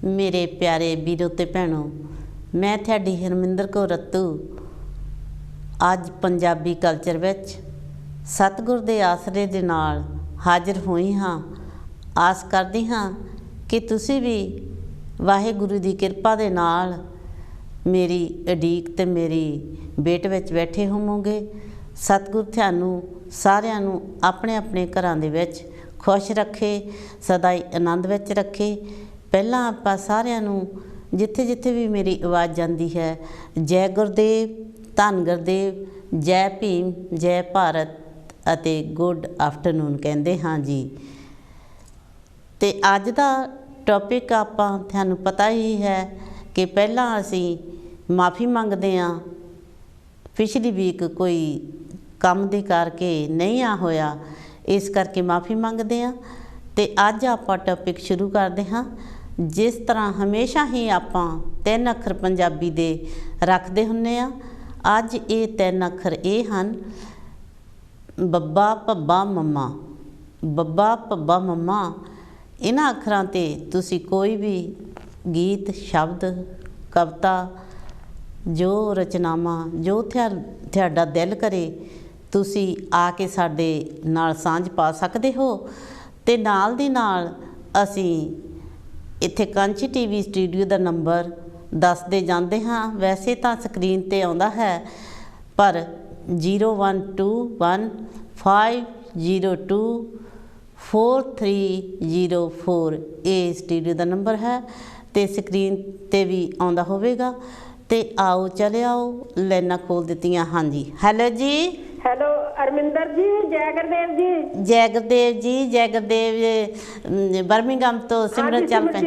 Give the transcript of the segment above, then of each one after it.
मेरे प्यारे वीरों ते भैनों, मैं थोड़ी हरमिंदर कौर रत्तू अज पंजाबी कल्चर विच सतगुर दे आसरे दे नाल हाजिर हुई हाँ। आस करदी हाँ कि तुसी भी वाहिगुरु दी किरपा दे नाल मेरी उडीक ते मेरी बेट विच बैठे होवोगे। सतगुर थानू सारिआं नू अपने अपने घरां दे विच खुश रखे, सदा ही आनंद विच रखे। पहला आपां सारिआं नू जिथे जिथे भी मेरी आवाज़ जाती है, जय गुरदेव, धन गुरदेव, जय भीम, जय भारत अते गुड आफ्टरनून कहते हाँ जी। तो अज का टॉपिक आपां थानू पता ही है कि पहला असी माफ़ी मंगते हाँ, पिछली वीक कोई काम दे करके नहीं आ होया, इस करके माफ़ी मंगते हैं। तो अज आपां टॉपिक शुरू करते हाँ। जिस तरह हमेशा ही आपां 3 अखर पंजाबी दे रखते हुन्ने आ, अज ये 3 अखर ये हन बब्बा भब्बा मम्मा। बब्बा भब्बा मम्मा इन्हां अखरां ते तुसी कोई भी गीत, शब्द, कविता, जो रचनावां जो तुहाडा दिल करे तुसी आके साडे नाल सांझ पा सकदे हो। ते नाल दी नाल असी इत्थे कंच टीवी स्टूडियो का नंबर दसदे जांदे हाँ। वैसे तो स्क्रीन ते आउंदा है, पर 0121502430 ये स्टूडियो का नंबर है, तो स्क्रीन ते भी आउंदा होवेगा। ते आओ चले आओ, लाइनां खोल दित्तियां। हाँ जी, हैलो जी। हेलो अरमिंदर जी, जय गुरदेव जी। जय गुरदेव जी, जय गुरदेव। बर्मिंघम तो सिमरत चल पे।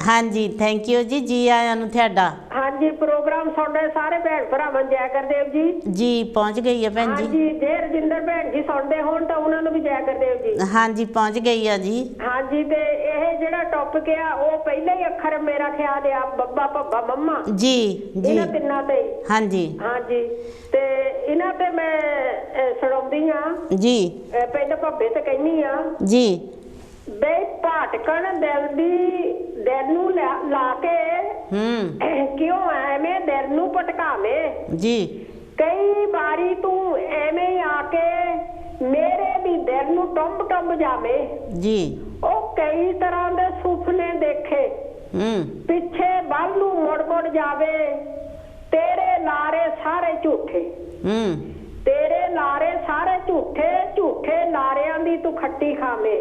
हाँ जी, थैंक यू जी, जी आया नू थाडा। हाँ जी, प्रोग्राम सुनने सारे भैन भरावां जय गुरदेव जी। जी पहुँच गई है भैन जी। हाँ जी, जे रजिंदर भैन जी सुनते होण तां उन्हां नूं भी जय गुरदेव जी। हाँ जी, पहुँच गई है जी। हाँ जी, ते यह जिहड़ा टॉपिक है वो पहले ही अखर मेरा ख्याल है बब्बा भब्बा मम्मा जी जी इन्हां तिन्नां ते। हाँ जी, हाँ जी, ते इन्हां ते मैं सुणाउंदी हाँ जी। पहले भब्बे ते कहनी हाँ जी बे भाटकण दिल नूं ला के क्यों एवें दिल नूं भटकावे। जी कई बारी तू एवें आके मेरे भी दिल नूं टुंब टुंब जावे। जी ओ कई तरह दे सुपने देखे, पिछे बल नूं मुड़ मुड़ जावे। तेरे लारे सारे झूठे, तेरे लारे सारे झूठे, झूठे लारियां दी तू खट्टी खावे।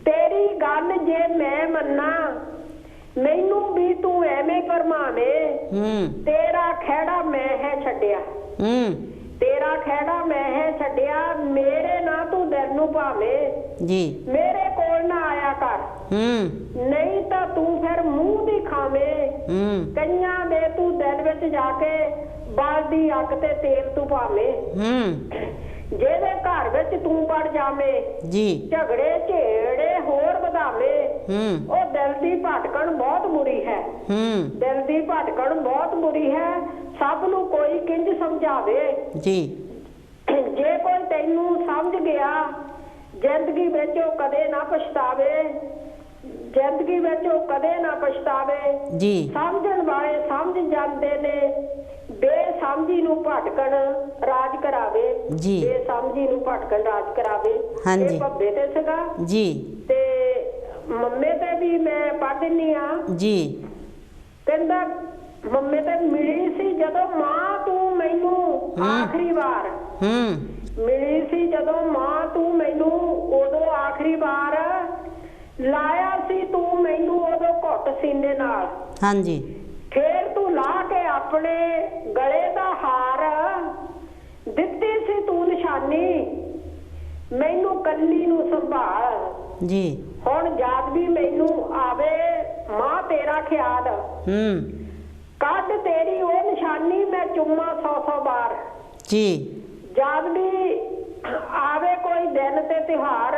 तेरी गल जे मैं मन्ना मैनू भी तू एवें फरमावे। तेरा खैड़ा मैं है छड्डिया, तेरा खैड़ा मैं है छड्डिया। मेरे ना तू दिल नू भावे, जी मेरे कोल ना आया कर, नहीं तो तू फिर मुंह दी खावे। कईयां दे तू दिल विच जाके बालदी अग ते तेल तू पावे। जेदे घर विच तू वड़ जावे, जी झगड़े झेड़े होर वधावे। ओ दिल दी भटकण बहुत बुरी है, दिल दी भटकण बहुत बुरी है। सब नू कोई किंज समझावे, जी जे कोई तैनू समझ गया जिंदगी विच ओ कदे ना पछतावे, जिंदगी विच ओ कदे ना पछतावे। जी समझण वाले समझ जांदे ने, बेसमझी नू भटकण राज करावे। जी बेसमझी नू भटकण राज करावे। हाँ जी, भब्बे ते सीगा जी, ते मम्मे ते भी मैं पढ़ दिंदी आ जी। कहंदा मम्मे ते मिली सी जदों मां तू मैनू आखरी बार, मिली सी जदों मां तू मैनू उदों आखरी बार। लाया सी तू मैनू उदों घुट सीने नाल। हाँ जी, फिर तू ला के अपने गले दा हार, दित्ती सी तू निशानी मैनू कल्ली नू संभाल। जी हुण जद भी मैनू आवे मां तेरा ख्याल, कद तेरी ओ निशानी मैं चुम्मा 100 बार। जी जद भी आवे कोई दिन ते त्योहार,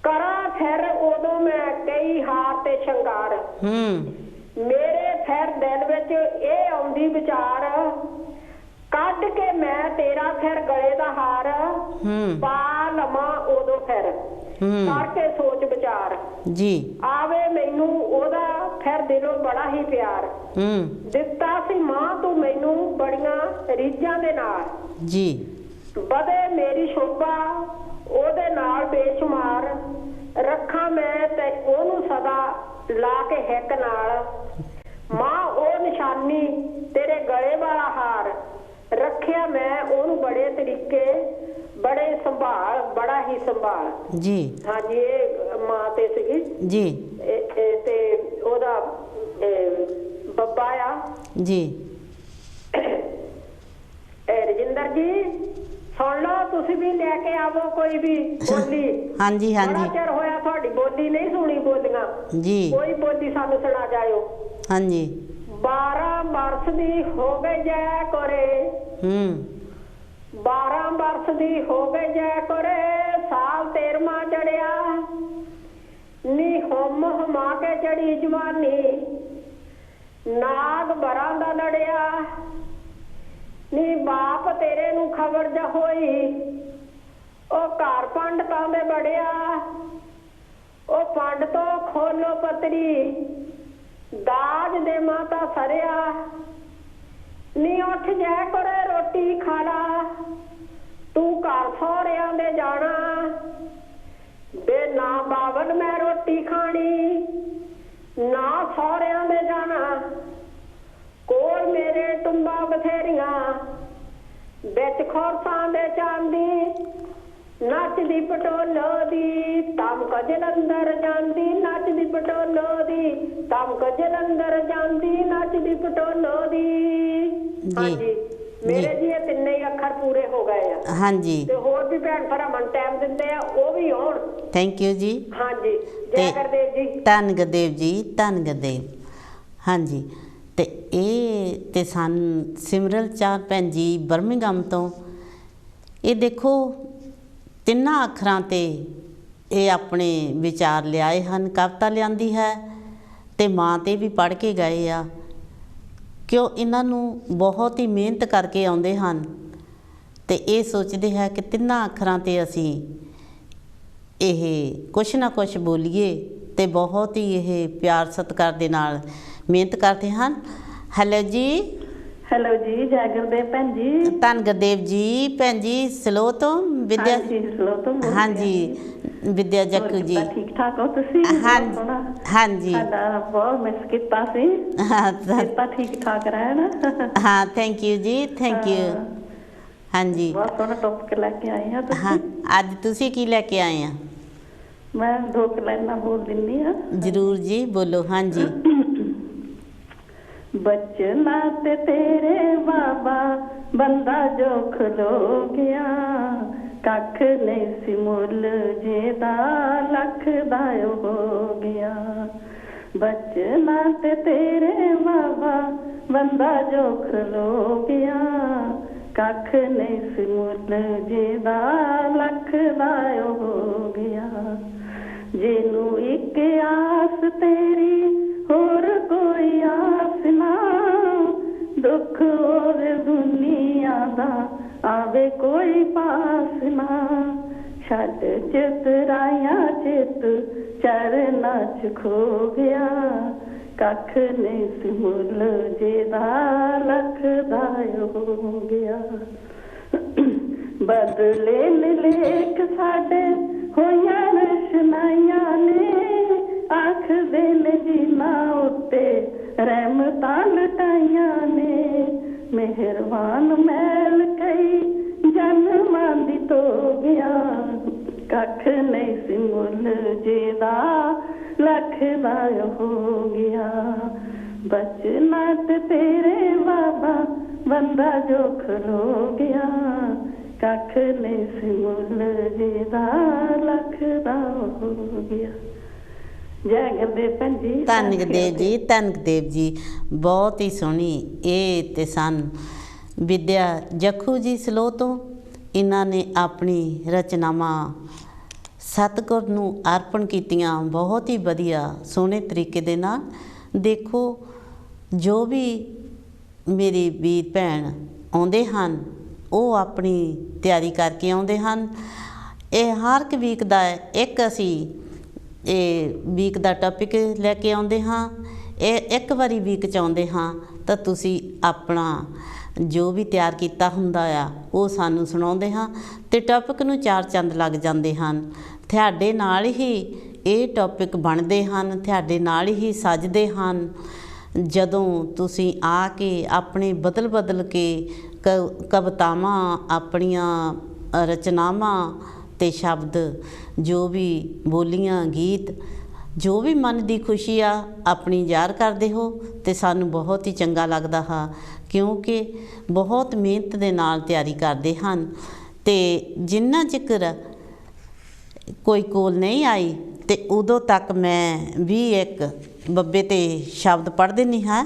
करा फिर उदों मैं कई हार ते शंगार। मेरे फिर दिल विच ये आउंदी विचार, ਕੱਢ ਕੇ ਮੈਂ ਤੇਰਾ ਫਿਰ ਗਲੇ ਦਾ ਹਾਰ ਪਾ ਲਵਾਂ ਉਦੋਂ ਫਿਰ ਕਰਕੇ ਸੋਚ ਵਿਚਾਰ ਜੀ ਆਵੇ ਮੈਨੂੰ ਉਹਦਾ ਫਿਰ ਦਿਲੋਂ ਬੜਾ ਹੀ ਪਿਆਰ ਦਿੱਤਾ ਸੀ ਮਾਂ ਤੂੰ ਮੈਨੂੰ ਬੜੀਆਂ ਰੀਝਾਂ ਦੇ ਨਾਲ ਜੀ ਵਧੇ ਮੇਰੀ ਸ਼ੋਭਾ ਉਹਦੇ ਨਾਲ ਬੇਸ਼ੁਮਾਰ ਰੱਖਾਂ ਮੈਂ ਤੇ ਉਹਨੂੰ ਸਦਾ ਲਾ ਕੇ ਹਿੱਕ ਨਾਲ ਮਾਂ ਉਹ ਨਿਸ਼ਾਨੀ ਤੇਰੇ ਗਲੇ ਵਾਲਾ ਹਾਰ ਰੱਖਿਆ ਮੈਂ ਉਹਨੂੰ ਬੜੇ ਤਰੀਕੇ ਬੜੇ ਸੰਭਾਲ ਬੜਾ ਹੀ ਸੰਭਾਲ ਜੀ ਹਾਂਜੀ ਇਹ ਮਾਂ ਤੇ ਸੀਗੀ ਜੀ ਤੇ ਉਹਦਾ ਬੱਬਾ ਆ ਜੀ ਰਜਿੰਦਰ ਜੀ ਸੁਣ ਲਓ ਤੁਸੀਂ ਵੀ ਲੈ ਕੇ ਆਵੋ ਕੋਈ ਵੀ ਬੋਲੀ ਹਾਂਜੀ ਹਾਂਜੀ ਬੜਾ ਚਿਰ ਹੋਇਆ ਤੁਹਾਡੀ ਬੋਲੀ ਨਹੀਂ ਸੁਣੀ ਬੋਲੀਆਂ ਜੀ ਕੋਈ ਬੋਲੀ ਸਾਨੂੰ ਸੁਣਾ ਜਾਇਓ ਹਾਂਜੀ 12 ਬਰਸ ਦੀ ਹੋ ਗਈ ਜੈ ਕੋਰੇ 12 ਬਰਸ ਦੀ ਹੋ ਗਈ ਜੈ ਕੋਰੇ ਸਾਲ 13ਵਾਂ ਚੜਿਆ ਨੀ ਹਮ ਹਮਾ ਕੇ ਚੜੀ ਜਵਾਨੀ ਨਾਗ ਬਰਾਂ ਦਾ ਲੜਿਆ ਨੀ ਬਾਪ ਤੇਰੇ ਨੂੰ ਖਬਰ ਜ ਹੋਈ ਉਹ ਘਰ ਪੰਡਤਾਂ ਦੇ ਬੜਿਆ ਉਹ ਪੰਡ ਤੋਂ ਖੋਲੋ ਪਤਰੀ ਦਾਜ ਦੇ ਮਾਤਾ ਸਰਿਆ ਨੀ ਉੱਠ ਜਾ ਕੋਰੇ ਰੋਟੀ ਖਾ ਲਾ ਤੂੰ ਘਰ ਸਹੁਰਿਆਂ ਦੇ ਜਾਣਾ ਬੇ ਨਾ ਬਾਵਨ ਮੈਂ ਰੋਟੀ ਖਾਣੀ ਨਾ ਸਹੁਰਿਆਂ ਦੇ ਜਾਣਾ ਕੋਲ ਮੇਰੇ ਟੁੰਬਾ ਬਥੇਰੀਆਂ ਵਿੱਚ ਖੋਰਸਾਂ ਦੇ ਚਾਂਦੀ ਨੱਚਦੀ ਪਟੋਲੋ ਦੀ ਤਮਕ ਜਲੰਧਰ ਜਾਂਦੀ ਨੱਚਦੀ ਪਟੋਲੋ ਦੀ ਤਮਕ ਜਲੰਧਰ ਜਾਂਦੀ ਨੱਚਦੀ ਪਟੋਲੋ ਦੀ ਹਾਂਜੀ ਮੇਰੇ ਜੀ ਇਹ ਤਿੰਨੇ ਹੀ ਅੱਖਰ ਪੂਰੇ ਹੋ ਗਏ ਆ ਹਾਂਜੀ ਤੇ ਹੋਰ ਵੀ ਭੈਣ ਭਰਾ ਮਨ ਟਾਈਮ ਦਿੰਦੇ ਆ ਉਹ ਵੀ ਆਉਣ ਥੈਂਕ ਯੂ ਜੀ ਹਾਂਜੀ ਜੈ ਗੁਰਦੇਵ ਜੀ ਧੰਨ ਗੁਰਦੇਵ ਜੀ ਧੰਨ ਗੁਰਦੇਵ ਹਾਂਜੀ ਤੇ ਇਹ ਤੇ ਸਿਮਰਲ ਚਾਰ ਭੈਣ ਜੀ ਬਰਮਿੰਘਮ ਤੋਂ ਇਹ ਦੇਖੋ ਤਿੰਨਾਂ ਅੱਖਰਾਂ ਤੇ ਇਹ ਆਪਣੇ ਵਿਚਾਰ ਲਿਆਏ ਹਨ ਕਵਿਤਾ ਲਿਆਂਦੀ ਹੈ ਤੇ ਮਾਂ ਤੇ ਵੀ ਪੜ੍ਹ ਕੇ ਗਏ ਆ ਕਿਉਂ ਇਹਨਾਂ ਨੂੰ ਬਹੁਤ ਹੀ ਮਿਹਨਤ ਕਰਕੇ ਆਉਂਦੇ ਹਨ ਤੇ ਇਹ ਸੋਚਦੇ ਹੈ ਕਿ ਤਿੰਨਾਂ ਅੱਖਰਾਂ ਤੇ ਅਸੀਂ ਇਹ ਕੁਛ ਨਾ ਕੁਛ ਬੋਲੀਏ ਤੇ ਬਹੁਤ ਹੀ ਇਹ ਪਿਆਰ ਸਤਿਕਾਰ ਦੇ ਨਾਲ ਮਿਹਨਤ ਕਰਦੇ ਹਨ ਹੈਲੋ ਜੀ ਹੈਲੋ ਜੀ ਜੈ ਗੁਰਦੇਵ ਭੈਣ ਜੀ ਧੰਨ ਗੁਰਦੇਵ ਜੀ ਭੈਣ ਜੀ ਸਲੋ ਤੋਂ ਵਿਦਿਆ ਸਲੋ ਤੋਂ ਹਾਂਜੀ ਵਿਦਿਆ ਜੱਕੂ ਜੀ ਠੀਕ ਠਾਕ ਹੋ ਤੁਸੀਂ ਹਾਂਜੀ ਸਾਡਾ ਬਹੁਤ ਮਿਸ ਕੀਤਾ ਸੀ ਤਾਂ ਠੀਕ ਠਾਕ ਰਹਿਣ ਹਾਂ ਥੈਂਕ ਯੂ ਜੀ ਥੈਂਕ ਯੂ ਹਾਂਜੀ ਬਹੁਤ ਸੋਹਣਾ ਟੌਪਿਕ ਲੈ ਕੇ ਆਏ ਆ ਤੁਸੀਂ ਹਾਂ ਅੱਜ ਤੁਸੀਂ ਕੀ ਲੈ ਕੇ ਆਏ ਆ ਮੈਂ ਦੋ ਲਾਈਨਾਂ ਬੋਲ ਦਿੰਦੀ ਆ ਜ਼ਰੂਰ ਜੀ ਬੋਲੋ ਹਾਂਜੀ ਬਚਨਾ ਤੇ ਤੇਰੇ ਬਾਬਾ ਬੰਦਾ ਜੋ ਖਲੋ ਗਿਆ ਕੱਖ ਨਹੀਂ ਸੀ ਮੁੱਲ ਜਿਹਦਾ ਲੱਖ ਦਾ ਹੋ ਗਿਆ ਬਚਨਾ ਤੇ ਤੇਰੇ ਬਾਬਾ ਬੰਦਾ ਜੋ ਖਲੋ ਗਿਆ ਕੱਖ ਨਹੀਂ ਸੀ ਮੁੱਲ ਜਿਹਦਾ ਲੱਖ ਦਾ ਹੋ ਗਿਆ ਜਿਹਨੂੰ ਇੱਕ ਆਸ ਤੇਰੀ ਹੋਰ ਕੋਈ ਆਸ ਨਾ ਦੁੱਖ ਹੋਰ ਦੁਨੀਆ ਦਾ ਆਵੇ ਕੋਈ ਪਾਸ ਨਾ ਛੱਡ ਚਿਤਰਾਇਆ ਚਿਤ ਚਰਨਾਂ ਚ ਖੋ ਗਿਆ ਕੱਖ ਨਹੀਂ ਸੀ ਮੁੱਲ ਜਿਹਦਾ ਲੱਖ ਦਾ ਹੋ ਗਿਆ ਬਦਲੇ ਲੇਖ ਸਾਡੇ ਹੋਈਆਂ ਰਸ਼ਨਾਈਆਂ ਨੇ ਆਖ ਦੇ ਜੀਨਾ ਉੱਤੇ ਰਹਿਮਤਾਂ ਲਟਾਈਆਂ ਨੇ ਮਿਹਰਬਾਨ ਮੈਲ ਕਈ ਜਨਮਾਂ ਦੀ ਧੋ ਗਿਆ ਕੱਖ ਨਹੀਂ ਸੀ ਮੁੱਲ ਜਿਹਦਾ ਲੱਖ ਦਾ ਹੋ ਗਿਆ ਬਚਨਾ ਤੇ ਤੇਰੇ ਬਾਬਾ ਬੰਦਾ ਜੋ ਖਲੋ ਗਿਆ ਕੱਖ ਨਹੀਂ ਸੀ ਮੁੱਲ ਜਿਹਦਾ ਲੱਖ ਦਾ ਹੋ ਗਿਆ ਜੈ ਗੁਰਦੇਵ ਭੈਣ ਜੀ ਧੰਨ ਗੁਰਦੇਵ ਜੀ ਧੰਨ ਗੁਰਦੇਵ ਜੀ ਬਹੁਤ ਹੀ ਸੋਹਣੀ ਇਹ ਤੇ ਸਨ ਵਿਦਿਆ ਜੱਖੂ ਜੀ ਸਲੋ ਤੋਂ ਇਹਨਾਂ ਨੇ ਆਪਣੀ ਰਚਨਾਵਾਂ ਸਤਿਗੁਰ ਨੂੰ ਅਰਪਣ ਕੀਤੀਆਂ ਬਹੁਤ ਹੀ ਵਧੀਆ ਸੋਹਣੇ ਤਰੀਕੇ ਦੇ ਨਾਲ ਦੇਖੋ ਜੋ ਵੀ ਮੇਰੀ ਵੀਰ ਭੈਣ ਆਉਂਦੇ ਹਨ ਉਹ ਆਪਣੀ ਤਿਆਰੀ ਕਰਕੇ ਆਉਂਦੇ ਹਨ। ਇਹ ਹਰ ਇੱਕ ਵੀਕ ਦਾ ਇੱਕ ਅਸੀਂ ਇਹ ਵੀਕ ਦਾ ਟੌਪਿਕ ਲੈ ਕੇ ਆਉਂਦੇ ਹਾਂ। ਇਹ ਇੱਕ ਵਾਰੀ ਵੀਕ 'ਚ ਆਉਂਦੇ ਹਾਂ ਤਾਂ ਤੁਸੀਂ ਆਪਣਾ ਜੋ ਵੀ ਤਿਆਰ ਕੀਤਾ ਹੁੰਦਾ ਆ ਉਹ ਸਾਨੂੰ ਸੁਣਾਉਂਦੇ ਹਾਂ ਅਤੇ ਟੌਪਿਕ ਨੂੰ 4 ਚੰਦ ਲੱਗ ਜਾਂਦੇ ਹਨ। ਤੁਹਾਡੇ ਨਾਲ ਹੀ ਇਹ ਟੌਪਿਕ ਬਣਦੇ ਹਨ, ਤੁਹਾਡੇ ਨਾਲ ਹੀ ਸੱਜਦੇ ਹਨ। ਜਦੋਂ ਤੁਸੀਂ ਆ ਕੇ ਆਪਣੇ ਬਦਲ ਕੇ ਕਵਿਤਾਵਾਂ, ਆਪਣੀਆਂ ਰਚਨਾਵਾਂ ਅਤੇ ਸ਼ਬਦ ਜੋ ਵੀ ਬੋਲੀਆਂ, ਗੀਤ, ਜੋ ਵੀ ਮਨ ਦੀ ਖੁਸ਼ੀ ਆ ਆਪਣੀ ਜ਼ਾਹਰ ਕਰਦੇ ਹੋ ਅਤੇ ਸਾਨੂੰ ਬਹੁਤ ਹੀ ਚੰਗਾ ਲੱਗਦਾ ਹੈ, ਕਿਉਂਕਿ ਬਹੁਤ ਮਿਹਨਤ ਦੇ ਨਾਲ ਤਿਆਰੀ ਕਰਦੇ ਹਨ। ਅਤੇ ਜਿੰਨਾ ਚਿਰ ਕੋਈ ਕੋਲ ਨਹੀਂ ਆਈ ਅਤੇ ਉਦੋਂ ਤੱਕ ਮੈਂ ਵੀ ਇੱਕ ਬੱਬੇ 'ਤੇ ਸ਼ਬਦ ਪੜ੍ਹ ਦਿੰਦੀ ਹਾਂ।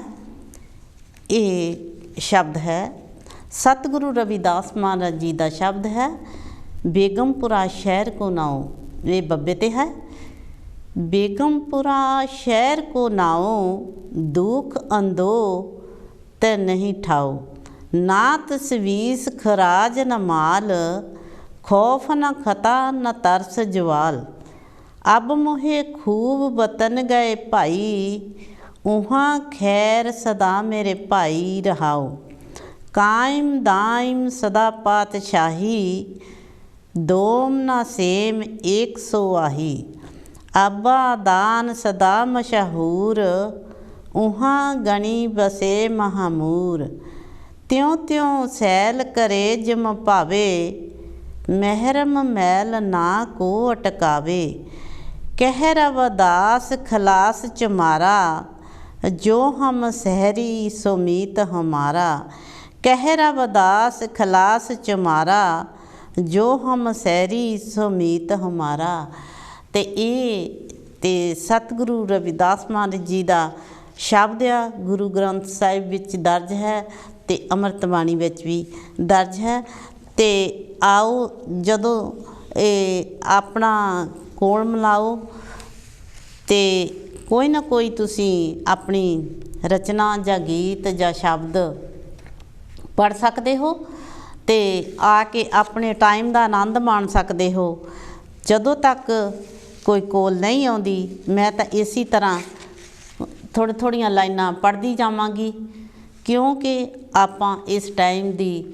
ਇਹ ਸ਼ਬਦ ਹੈ ਸਤਿਗੁਰੂ ਰਵਿਦਾਸ ਮਹਾਰਾਜ ਜੀ ਦਾ ਸ਼ਬਦ ਹੈ। ਬੇਗਮਪੁਰਾ ਸ਼ਹਿਰ ਕੋ ਨਾਉ, ਇਹ ਬੱਬੇ 'ਤੇ ਹੈ। बेगमपुरा शहर को नाओ, दुख अंधो ते नहीं ठाओ। नात सवीस खराज न माल, खौफ न खता न तरस जवाल। अब मोहे खूब वतन गए भाई, उहाँ खैर सदा मेरे भाई रहाओ। कायम दायम सदा पातशाही, दोम न सेम एक सो आही। आबा दान सदा मशहूर, उहाँ गणी बसे महामूर। त्यों त्यों सैल करे जम पावे, महरम मैल ना को अटकावे। कह रवदास खलास चमारा, जो हम सहरी सो मीत हमारा। कह रवदास खलास चमारा, जो हम सहरी सो मीत हमारा। ਅਤੇ ਇਹ ਅਤੇ ਸਤਿਗੁਰੂ ਰਵਿਦਾਸ ਮਹਾਰਾਜ ਜੀ ਦਾ ਸ਼ਬਦ ਆ, ਗੁਰੂ ਗ੍ਰੰਥ ਸਾਹਿਬ ਵਿੱਚ ਦਰਜ ਹੈ ਅਤੇ ਅੰਮ੍ਰਿਤ ਬਾਣੀ ਵਿੱਚ ਵੀ ਦਰਜ ਹੈ। ਅਤੇ ਆਓ ਜਦੋਂ ਇਹ ਆਪਣਾ ਕੋਲ ਮਿਲਾਓ ਅਤੇ ਕੋਈ ਨਾ ਕੋਈ ਤੁਸੀਂ ਆਪਣੀ ਰਚਨਾ ਜਾਂ ਗੀਤ ਜਾਂ ਸ਼ਬਦ ਪੜ੍ਹ ਸਕਦੇ ਹੋ ਅਤੇ ਆ ਕੇ ਆਪਣੇ ਟਾਈਮ ਦਾ ਆਨੰਦ ਮਾਣ ਸਕਦੇ ਹੋ। ਜਦੋਂ ਤੱਕ ਕੋਈ ਕੋਲ ਨਹੀਂ ਆਉਂਦੀ ਮੈਂ ਤਾਂ ਇਸੇ ਤਰ੍ਹਾਂ ਥੋੜ੍ਹੀਆਂ ਲਾਈਨਾਂ ਪੜ੍ਹਦੀ ਜਾਵਾਂਗੀ, ਕਿਉਂਕਿ ਆਪਾਂ ਇਸ ਟਾਈਮ ਦੀ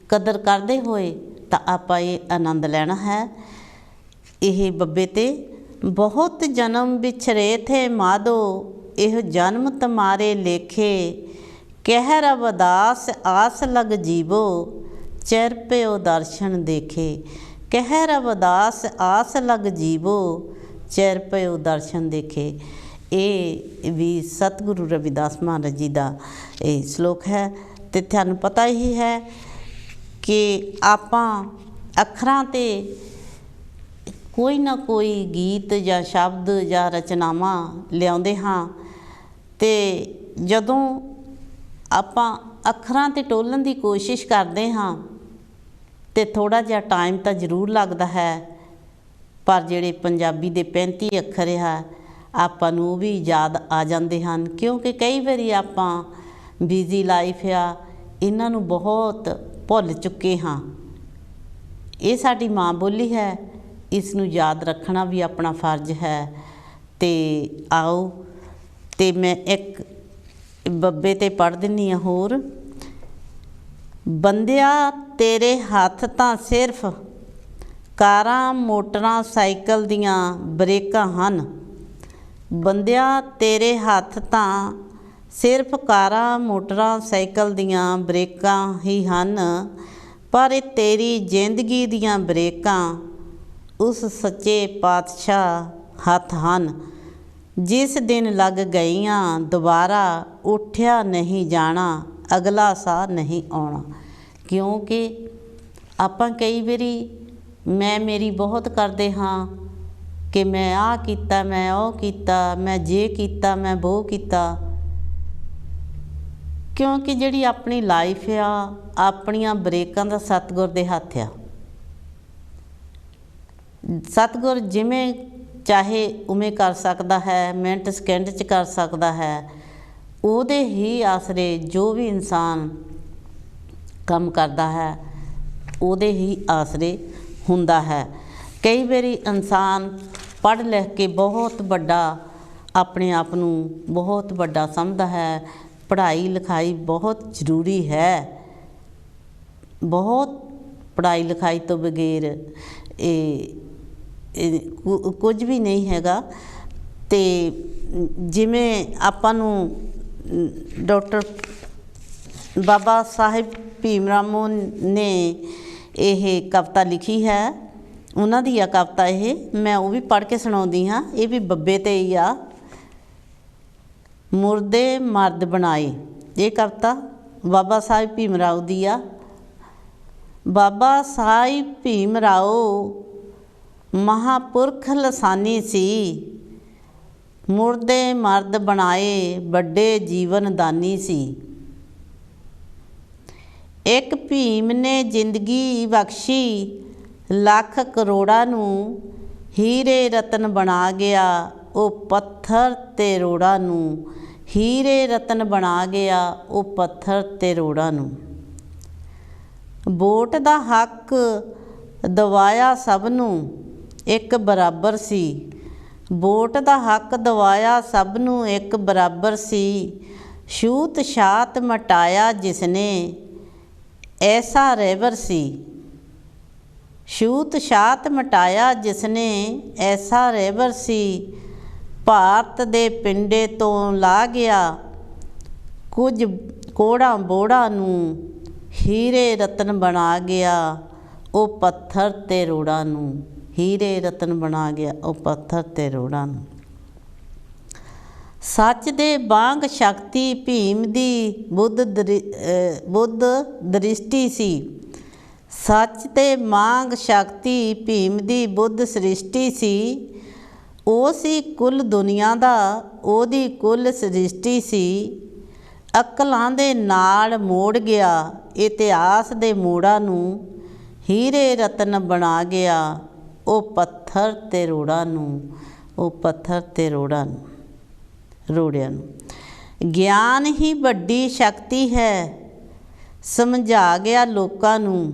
ਕਦਰ ਕਰਦੇ ਹੋਏ ਤਾਂ ਆਪਾਂ ਇਹ ਆਨੰਦ ਲੈਣਾ ਹੈ। ਇਹ ਬੱਬੇ 'ਤੇ ਬਹੁਤ ਜਨਮ ਵਿਛਰੇ ਥੇ ਮਾਧੋ, ਇਹ ਜਨਮ ਤੁਮਾਰੇ ਲੇਖੇ। ਕਹਿ ਰਵਦਾਸ ਆਸ ਲਗ ਜੀਵੋ, ਚਿਰ ਪਿਓ ਦਰਸ਼ਨ ਦੇਖੇ। ਕਹਿ ਰਵਦਾਸ ਆਸ ਲਗ ਜੀਵੋ, ਚਿਰ ਪਿਓ ਦਰਸ਼ਨ ਦੇਖੇ। ਇਹ ਵੀ ਸਤਿਗੁਰੂ ਰਵਿਦਾਸ ਮਹਾਰਾਜ ਜੀ ਦਾ ਇਹ ਸ਼ਲੋਕ ਹੈ। ਅਤੇ ਤੁਹਾਨੂੰ ਪਤਾ ਹੀ ਹੈ ਕਿ ਆਪਾਂ ਅੱਖਰਾਂ 'ਤੇ ਕੋਈ ਨਾ ਕੋਈ ਗੀਤ ਜਾਂ ਸ਼ਬਦ ਜਾਂ ਰਚਨਾਵਾਂ ਲਿਆਉਂਦੇ ਹਾਂ ਅਤੇ ਜਦੋਂ ਆਪਾਂ ਅੱਖਰਾਂ 'ਤੇ ਟੋਲਣ ਦੀ ਕੋਸ਼ਿਸ਼ ਕਰਦੇ ਹਾਂ ਅਤੇ ਥੋੜ੍ਹਾ ਜਿਹਾ ਟਾਈਮ ਤਾਂ ਜ਼ਰੂਰ ਲੱਗਦਾ ਹੈ, ਪਰ ਜਿਹੜੇ ਪੰਜਾਬੀ ਦੇ 35 ਅੱਖਰ ਆ ਆਪਾਂ ਨੂੰ ਉਹ ਵੀ ਯਾਦ ਆ ਜਾਂਦੇ ਹਨ, ਕਿਉਂਕਿ ਕਈ ਵਾਰੀ ਆਪਾਂ ਬਿਜ਼ੀ ਲਾਈਫ ਆ ਇਹਨਾਂ ਨੂੰ ਬਹੁਤ ਭੁੱਲ ਚੁੱਕੇ ਹਾਂ। ਇਹ ਸਾਡੀ ਮਾਂ ਬੋਲੀ ਹੈ, ਇਸ ਨੂੰ ਯਾਦ ਰੱਖਣਾ ਵੀ ਆਪਣਾ ਫਰਜ਼ ਹੈ। ਅਤੇ ਆਓ ਅਤੇ ਮੈਂ ਇੱਕ ਬੱਬੇ 'ਤੇ ਪੜ੍ਹ ਦਿੰਦੀ ਹਾਂ ਹੋਰ। ਬੰਦਿਆ ਤੇਰੇ ਹੱਥ ਤਾਂ ਸਿਰਫ ਕਾਰਾਂ, ਮੋਟਰਾਂ, ਸਾਈਕਲ ਦੀਆਂ ਬ੍ਰੇਕਾਂ ਹਨ। ਬੰਦਿਆ ਤੇਰੇ ਹੱਥ ਤਾਂ ਸਿਰਫ ਕਾਰਾਂ, ਮੋਟਰਾਂ, ਸਾਈਕਲ ਦੀਆਂ ਬ੍ਰੇਕਾਂ ਹੀ ਹਨ, ਪਰ ਇਹ ਤੇਰੀ ਜ਼ਿੰਦਗੀ ਦੀਆਂ ਬ੍ਰੇਕਾਂ ਉਸ ਸੱਚੇ ਪਾਤਸ਼ਾਹ ਹੱਥ ਹਨ। ਜਿਸ ਦਿਨ ਲੱਗ ਗਈਆਂ ਦੁਬਾਰਾ ਉੱਠਿਆ ਨਹੀਂ ਜਾਣਾ, ਅਗਲਾ ਸਾਹ ਨਹੀਂ ਆਉਣਾ। ਕਿਉਂਕਿ ਆਪਾਂ ਕਈ ਵਾਰੀ ਮੇਰੀ ਬਹੁਤ ਕਰਦੇ ਹਾਂ ਕਿ ਮੈਂ ਆਹ ਕੀਤਾ, ਮੈਂ ਉਹ ਕੀਤਾ, ਮੈਂ ਜੇ ਕੀਤਾ, ਮੈਂ ਵੋ ਕੀਤਾ। ਕਿਉਂਕਿ ਜਿਹੜੀ ਆਪਣੀ ਲਾਈਫ ਆ ਆਪਣੀਆਂ ਬ੍ਰੇਕਾਂ ਦਾ ਸਤਿਗੁਰ ਦੇ ਹੱਥ ਆ। ਸਤਿਗੁਰ ਜਿਵੇਂ ਚਾਹੇ ਉਵੇਂ ਕਰ ਸਕਦਾ ਹੈ, ਮਿੰਟ ਸਕਿੰਟ 'ਚ ਕਰ ਸਕਦਾ ਹੈ। ਉਹਦੇ ਹੀ ਆਸਰੇ ਜੋ ਵੀ ਇਨਸਾਨ ਕੰਮ ਕਰਦਾ ਹੈ ਉਹਦੇ ਹੀ ਆਸਰੇ ਹੁੰਦਾ ਹੈ। ਕਈ ਵਾਰੀ ਇਨਸਾਨ ਪੜ੍ਹ ਲਿਖ ਕੇ ਬਹੁਤ ਵੱਡਾ ਆਪਣੇ ਆਪ ਨੂੰ ਬਹੁਤ ਵੱਡਾ ਸਮਝਦਾ ਹੈ। ਪੜ੍ਹਾਈ ਲਿਖਾਈ ਬਹੁਤ ਜ਼ਰੂਰੀ ਹੈ। ਬਹੁਤ ਪੜ੍ਹਾਈ ਲਿਖਾਈ ਤੋਂ ਬਗੈਰ ਇਹ ਕੁਝ ਵੀ ਨਹੀਂ ਹੈਗਾ। ਅਤੇ ਜਿਵੇਂ ਆਪਾਂ ਨੂੰ ਡਾਕਟਰ ਬਾਬਾ ਸਾਹਿਬ ਭੀਮ ਰਾਓ ਨੇ ਇਹ ਕਵਿਤਾ ਲਿਖੀ ਹੈ, ਉਹਨਾਂ ਦੀ ਆ ਕਵਿਤਾ ਇਹ, ਮੈਂ ਉਹ ਵੀ ਪੜ੍ਹ ਕੇ ਸੁਣਾਉਂਦੀ ਹਾਂ। ਇਹ ਵੀ ਬੱਬੇ 'ਤੇ ਹੀ ਆ। ਮੁਰਦੇ ਮਰਦ ਬਣਾਏ, ਇਹ ਕਵਿਤਾ ਬਾਬਾ ਸਾਹਿਬ ਭੀਮ ਰਾਓ ਦੀ ਆ। ਬਾਬਾ ਸਾਹਿਬ ਭੀਮ ਰਾਓ ਮਹਾਂਪੁਰਖ ਲਸਾਨੀ ਸੀ, ਮੁਰਦੇ ਮਰਦ ਬਣਾਏ ਵੱਡੇ ਜੀਵਨ ਦਾਨੀ ਸੀ। ਇੱਕ ਭੀਮ ਨੇ ਜ਼ਿੰਦਗੀ ਬਖਸ਼ੀ ਲੱਖ ਕਰੋੜਾਂ ਨੂੰ, ਹੀਰੇ ਰਤਨ ਬਣਾ ਗਿਆ ਉਹ ਪੱਥਰ ਤੇ ਰੋੜਾਂ ਨੂੰ, ਹੀਰੇ ਰਤਨ ਬਣਾ ਗਿਆ ਉਹ ਪੱਥਰ ਤੇ ਰੋੜਾਂ ਨੂੰ। ਵੋਟ ਦਾ ਹੱਕ ਦਵਾਇਆ ਸਭ ਨੂੰ ਇੱਕ ਬਰਾਬਰ ਸੀ, ਵੋਟ ਦਾ ਹੱਕ ਦਵਾਇਆ ਸਭ ਨੂੰ ਇੱਕ ਬਰਾਬਰ ਸੀ। ਛੂਤ ਛਾਤ ਮਟਾਇਆ ਜਿਸਨੇ ਐਸਾ ਰਹਿਬਰ ਸੀ, ਛੂਤ ਛਾਤ ਮਟਾਇਆ ਜਿਸਨੇ ਐਸਾ ਰਹਿਬਰ ਸੀ। ਭਾਰਤ ਦੇ ਪਿੰਡੇ ਤੋਂ ਲਾ ਗਿਆ ਕੁਝ ਕੋੜਾਂ ਬੋੜਾਂ ਨੂੰ, ਹੀਰੇ ਰਤਨ ਬਣਾ ਗਿਆ ਉਹ ਪੱਥਰ ਤੇ ਰੋੜਾਂ ਨੂੰ, ਹੀਰੇ ਰਤਨ ਬਣਾ ਗਿਆ ਉਹ ਪੱਥਰ ਤੇ ਰੋੜਾਂ ਨੂੰ। ਸੱਚ ਦੇ ਵਾਂਗ ਸ਼ਕਤੀ ਭੀਮ ਦੀ ਬੁੱਧ ਦ੍ਰਿਸ਼ਟੀ ਸੀ, ਸੱਚ ਤੇ ਵਾਂਗ ਸ਼ਕਤੀ ਭੀਮ ਦੀ ਬੁੱਧ ਸ੍ਰਿਸ਼ਟੀ ਸੀ। ਉਹ ਸੀ ਕੁੱਲ ਦੁਨੀਆ ਦਾ ਉਹਦੀ ਕੁੱਲ ਸ੍ਰਿਸ਼ਟੀ ਸੀ। ਅਕਲਾਂ ਦੇ ਨਾਲ ਮੋੜ ਗਿਆ ਇਤਿਹਾਸ ਦੇ ਮੋੜਾਂ ਨੂੰ, ਹੀਰੇ ਰਤਨ ਬਣਾ ਗਿਆ ਉਹ ਪੱਥਰ ਤੇ ਰੋੜਾਂ ਨੂੰ, ਉਹ ਪੱਥਰ ਤੇ ਰੋੜਾਂ ਨੂੰ, ਰੋੜਿਆਂ ਨੂੰ। ਗਿਆਨ ਹੀ ਵੱਡੀ ਸ਼ਕਤੀ ਹੈ ਸਮਝਾ ਗਿਆ ਲੋਕਾਂ ਨੂੰ,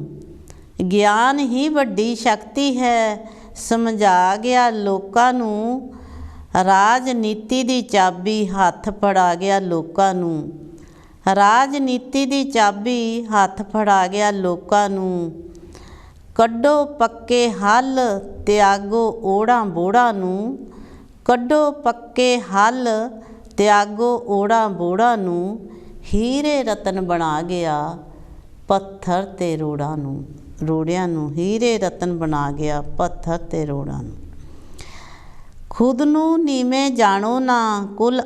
ਗਿਆਨ ਹੀ ਵੱਡੀ ਸ਼ਕਤੀ ਹੈ ਸਮਝਾ ਗਿਆ ਲੋਕਾਂ ਨੂੰ। ਰਾਜਨੀਤੀ ਦੀ ਚਾਬੀ ਹੱਥ ਫੜਾ ਗਿਆ ਲੋਕਾਂ ਨੂੰ, ਰਾਜਨੀਤੀ ਦੀ ਚਾਬੀ ਹੱਥ ਫੜਾ ਗਿਆ ਲੋਕਾਂ ਨੂੰ। ਕੱਢੋ ਪੱਕੇ ਹੱਲ ਤਿਆਗੋ ਓੜਾਂ ਬੋੜਾਂ ਨੂੰ, ਕੱਢੋ ਪੱਕੇ ਹੱਲ ਤਿਆਗੋ ਓੜਾਂ ਬੋੜਾਂ ਨੂੰ। ਹੀਰੇ ਰਤਨ ਬਣਾ ਗਿਆ ਪੱਥਰ ਤੇ ਰੋੜਾਂ ਨੂੰ, ਰੋੜਿਆਂ ਨੂੰ, ਹੀਰੇ ਰਤਨ ਬਣਾ ਗਿਆ ਪੱਥਰ ਤੇ ਰੋੜਾਂ ਨੂੰ। ਖੁਦ ਨੂੰ ਨੀਵੇਂ ਜਾਣੋ ਨਾ ਕੁੱਲ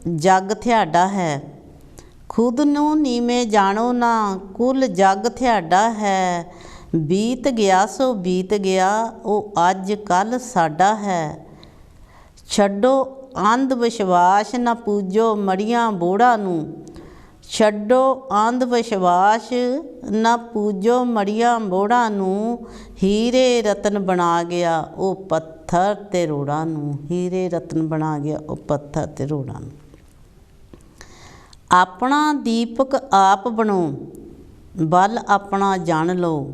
ਜੱਗ ਤੁਹਾਡਾ ਹੈ, ਖੁਦ ਨੂੰ ਨੀਵੇਂ ਜਾਣੋ ਨਾ ਕੁੱਲ ਜੱਗ ਤੁਹਾਡਾ ਹੈ। ਬੀਤ ਗਿਆ ਸੋ ਬੀਤ ਗਿਆ ਉਹ ਅੱਜ ਕੱਲ੍ਹ ਸਾਡਾ ਹੈ। ਛੱਡੋ ਅੰਧ ਵਿਸ਼ਵਾਸ ਨਾ ਪੂਜੋ ਮੜੀਆਂ ਬੋੜਾਂ ਨੂੰ, ਛੱਡੋ ਅੰਧ ਵਿਸ਼ਵਾਸ ਨਾ ਪੂਜੋ ਮੜੀਆਂ ਬੋੜਾਂ ਨੂੰ। ਹੀਰੇ ਰਤਨ ਬਣਾ ਗਿਆ ਉਹ ਪੱਥਰ ਤੇ ਰੋੜਾਂ ਨੂੰ, ਹੀਰੇ ਰਤਨ ਬਣਾ ਗਿਆ ਉਹ ਪੱਥਰ ਤੇ ਰੋੜਾਂ ਨੂੰ। ਆਪਣਾ ਦੀਪਕ ਆਪ ਬਣੋ ਬਲ ਆਪਣਾ ਜਾਣ ਲਓ,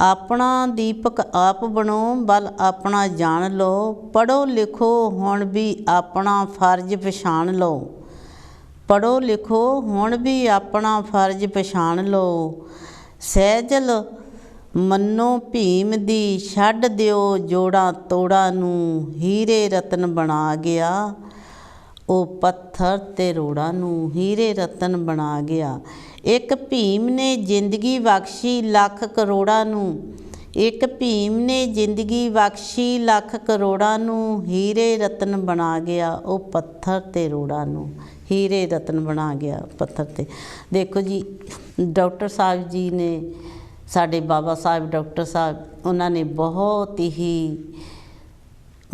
ਆਪਣਾ ਦੀਪਕ ਆਪ ਬਣੋ ਬਲ ਆਪਣਾ ਜਾਣ ਲਓ। ਪੜ੍ਹੋ ਲਿਖੋ ਹੁਣ ਵੀ ਆਪਣਾ ਫਰਜ਼ ਪਛਾਣ ਲਓ, ਪੜ੍ਹੋ ਲਿਖੋ ਹੁਣ ਵੀ ਆਪਣਾ ਫਰਜ਼ ਪਛਾਣ ਲਓ। ਸਹਿਜਲ ਮੰਨੋ ਭੀਮ ਦੀ ਛੱਡ ਦਿਓ ਜੋੜਾਂ ਤੋੜਾਂ ਨੂੰ, ਹੀਰੇ ਰਤਨ ਬਣਾ ਗਿਆ ਉਹ ਪੱਥਰ ਤੇ ਰੋੜਾਂ ਨੂੰ, ਹੀਰੇ ਰਤਨ ਬਣਾ ਗਿਆ। ਇੱਕ ਭੀਮ ਨੇ ਜ਼ਿੰਦਗੀ ਬਖਸ਼ੀ ਲੱਖ ਕਰੋੜਾਂ ਨੂੰ, ਇੱਕ ਭੀਮ ਨੇ ਜ਼ਿੰਦਗੀ ਬਖਸ਼ੀ ਲੱਖ ਕਰੋੜਾਂ ਨੂੰ। ਹੀਰੇ ਰਤਨ ਬਣਾ ਗਿਆ ਉਹ ਪੱਥਰ ਤੇ ਰੋੜਾਂ ਨੂੰ, ਹੀਰੇ ਰਤਨ ਬਣਾ ਗਿਆ ਪੱਥਰ ਤੇ। ਦੇਖੋ ਜੀ ਡਾਕਟਰ ਸਾਹਿਬ ਜੀ ਨੇ, ਸਾਡੇ ਬਾਬਾ ਸਾਹਿਬ ਡਾਕਟਰ ਸਾਹਿਬ, ਉਹਨਾਂ ਨੇ ਬਹੁਤ ਹੀ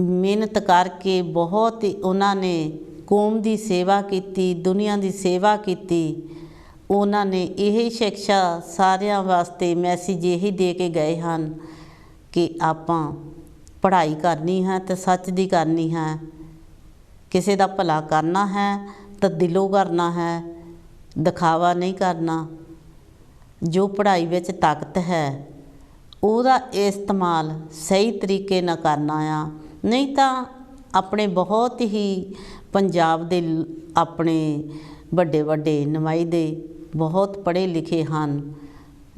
ਮਿਹਨਤ ਕਰਕੇ, ਬਹੁਤ ਹੀ ਉਹਨਾਂ ਨੇ ਕੌਮ ਦੀ ਸੇਵਾ ਕੀਤੀ, ਦੁਨੀਆ ਦੀ ਸੇਵਾ ਕੀਤੀ। ਉਹਨਾਂ ਨੇ ਇਹ ਸਿੱਖਿਆ ਸਾਰਿਆਂ ਵਾਸਤੇ ਮੈਸੇਜ ਇਹੀ ਦੇ ਕੇ ਗਏ ਹਨ ਕਿ ਆਪਾਂ ਪੜ੍ਹਾਈ ਕਰਨੀ ਹੈ ਤਾਂ ਸੱਚ ਦੀ ਕਰਨੀ ਹੈ, ਕਿਸੇ ਦਾ ਭਲਾ ਕਰਨਾ ਹੈ ਤਾਂ ਦਿਲੋਂ ਕਰਨਾ ਹੈ, ਦਿਖਾਵਾ ਨਹੀਂ ਕਰਨਾ। ਜੋ ਪੜ੍ਹਾਈ ਵਿੱਚ ਤਾਕਤ ਹੈ ਉਹਦਾ ਇਸਤੇਮਾਲ ਸਹੀ ਤਰੀਕੇ ਨਾਲ ਕਰਨਾ ਆ। ਨਹੀਂ ਤਾਂ ਆਪਣੇ ਬਹੁਤ ਹੀ ਪੰਜਾਬ ਦੇ ਆਪਣੇ ਵੱਡੇ ਵੱਡੇ ਨੁਮਾਇੰਦੇ ਬਹੁਤ ਪੜ੍ਹੇ ਲਿਖੇ ਹਨ,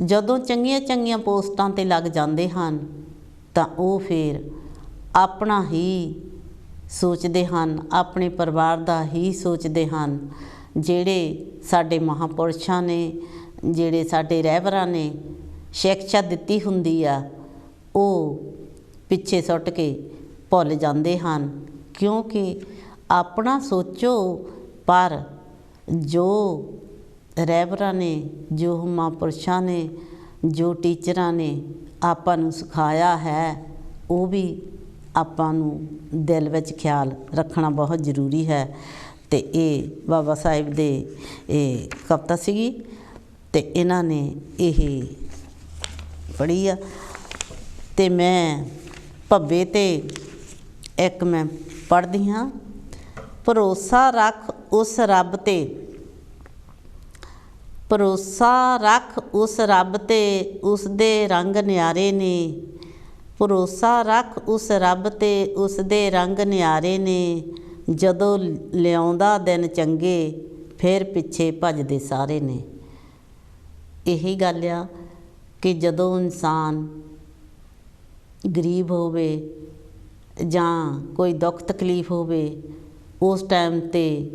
ਜਦੋਂ ਚੰਗੀਆਂ ਚੰਗੀਆਂ ਪੋਸਟਾਂ 'ਤੇ ਲੱਗ ਜਾਂਦੇ ਹਨ ਤਾਂ ਉਹ ਫਿਰ ਆਪਣਾ ਹੀ ਸੋਚਦੇ ਹਨ, ਆਪਣੇ ਪਰਿਵਾਰ ਦਾ ਹੀ ਸੋਚਦੇ ਹਨ। ਜਿਹੜੇ ਸਾਡੇ ਮਹਾਂਪੁਰਸ਼ਾਂ ਨੇ, ਜਿਹੜੇ ਸਾਡੇ ਰਹਿਬਰਾਂ ਨੇ ਸਿੱਖਿਆ ਦਿੱਤੀ ਹੁੰਦੀ ਆ, ਉਹ ਪਿੱਛੇ ਸੁੱਟ ਕੇ ਭੁੱਲ ਜਾਂਦੇ ਹਨ। ਕਿਉਂਕਿ ਆਪਣਾ ਸੋਚੋ, ਪਰ ਜੋ ਰਹਿਬਰਾਂ ਨੇ, ਜੋ ਮਹਾਂਪੁਰਸ਼ਾਂ ਨੇ, ਜੋ ਟੀਚਰਾਂ ਨੇ ਆਪਾਂ ਨੂੰ ਸਿਖਾਇਆ ਹੈ, ਉਹ ਵੀ ਆਪਾਂ ਨੂੰ ਦਿਲ ਵਿੱਚ ਖਿਆਲ ਰੱਖਣਾ ਬਹੁਤ ਜ਼ਰੂਰੀ ਹੈ। ਅਤੇ ਇਹ ਬਾਬਾ ਸਾਹਿਬ ਦੇ ਇਹ ਕਵਿਤਾ ਸੀਗੀ ਅਤੇ ਇਹਨਾਂ ਨੇ ਇਹ ਪੜ੍ਹੀ ਆ। ਅਤੇ ਮੈਂ ਭੱਬੇ 'ਤੇ ਇੱਕ ਮੈਂ ਪੜ੍ਹਦੀ ਹਾਂ। ਭਰੋਸਾ ਰੱਖ ਉਸ ਰੱਬ 'ਤੇ, ਭਰੋਸਾ ਰੱਖ ਉਸ ਰੱਬ 'ਤੇ, ਉਸ ਦੇ ਰੰਗ ਨਿਆਰੇ ਨੇ। ਭਰੋਸਾ ਰੱਖ ਉਸ ਰੱਬ 'ਤੇ, ਉਸ ਦੇ ਰੰਗ ਨਿਆਰੇ ਨੇ। ਜਦੋਂ ਲਿਆਉਂਦਾ ਦਿਨ ਚੰਗੇ, ਫਿਰ ਪਿੱਛੇ ਭੱਜਦੇ ਸਾਰੇ ਨੇ। ਇਹੀ ਗੱਲ ਆ ਕਿ ਜਦੋਂ ਇਨਸਾਨ ਗਰੀਬ ਹੋਵੇ ਜਾਂ ਕੋਈ ਦੁੱਖ ਤਕਲੀਫ ਹੋਵੇ, ਉਸ ਟਾਈਮ 'ਤੇ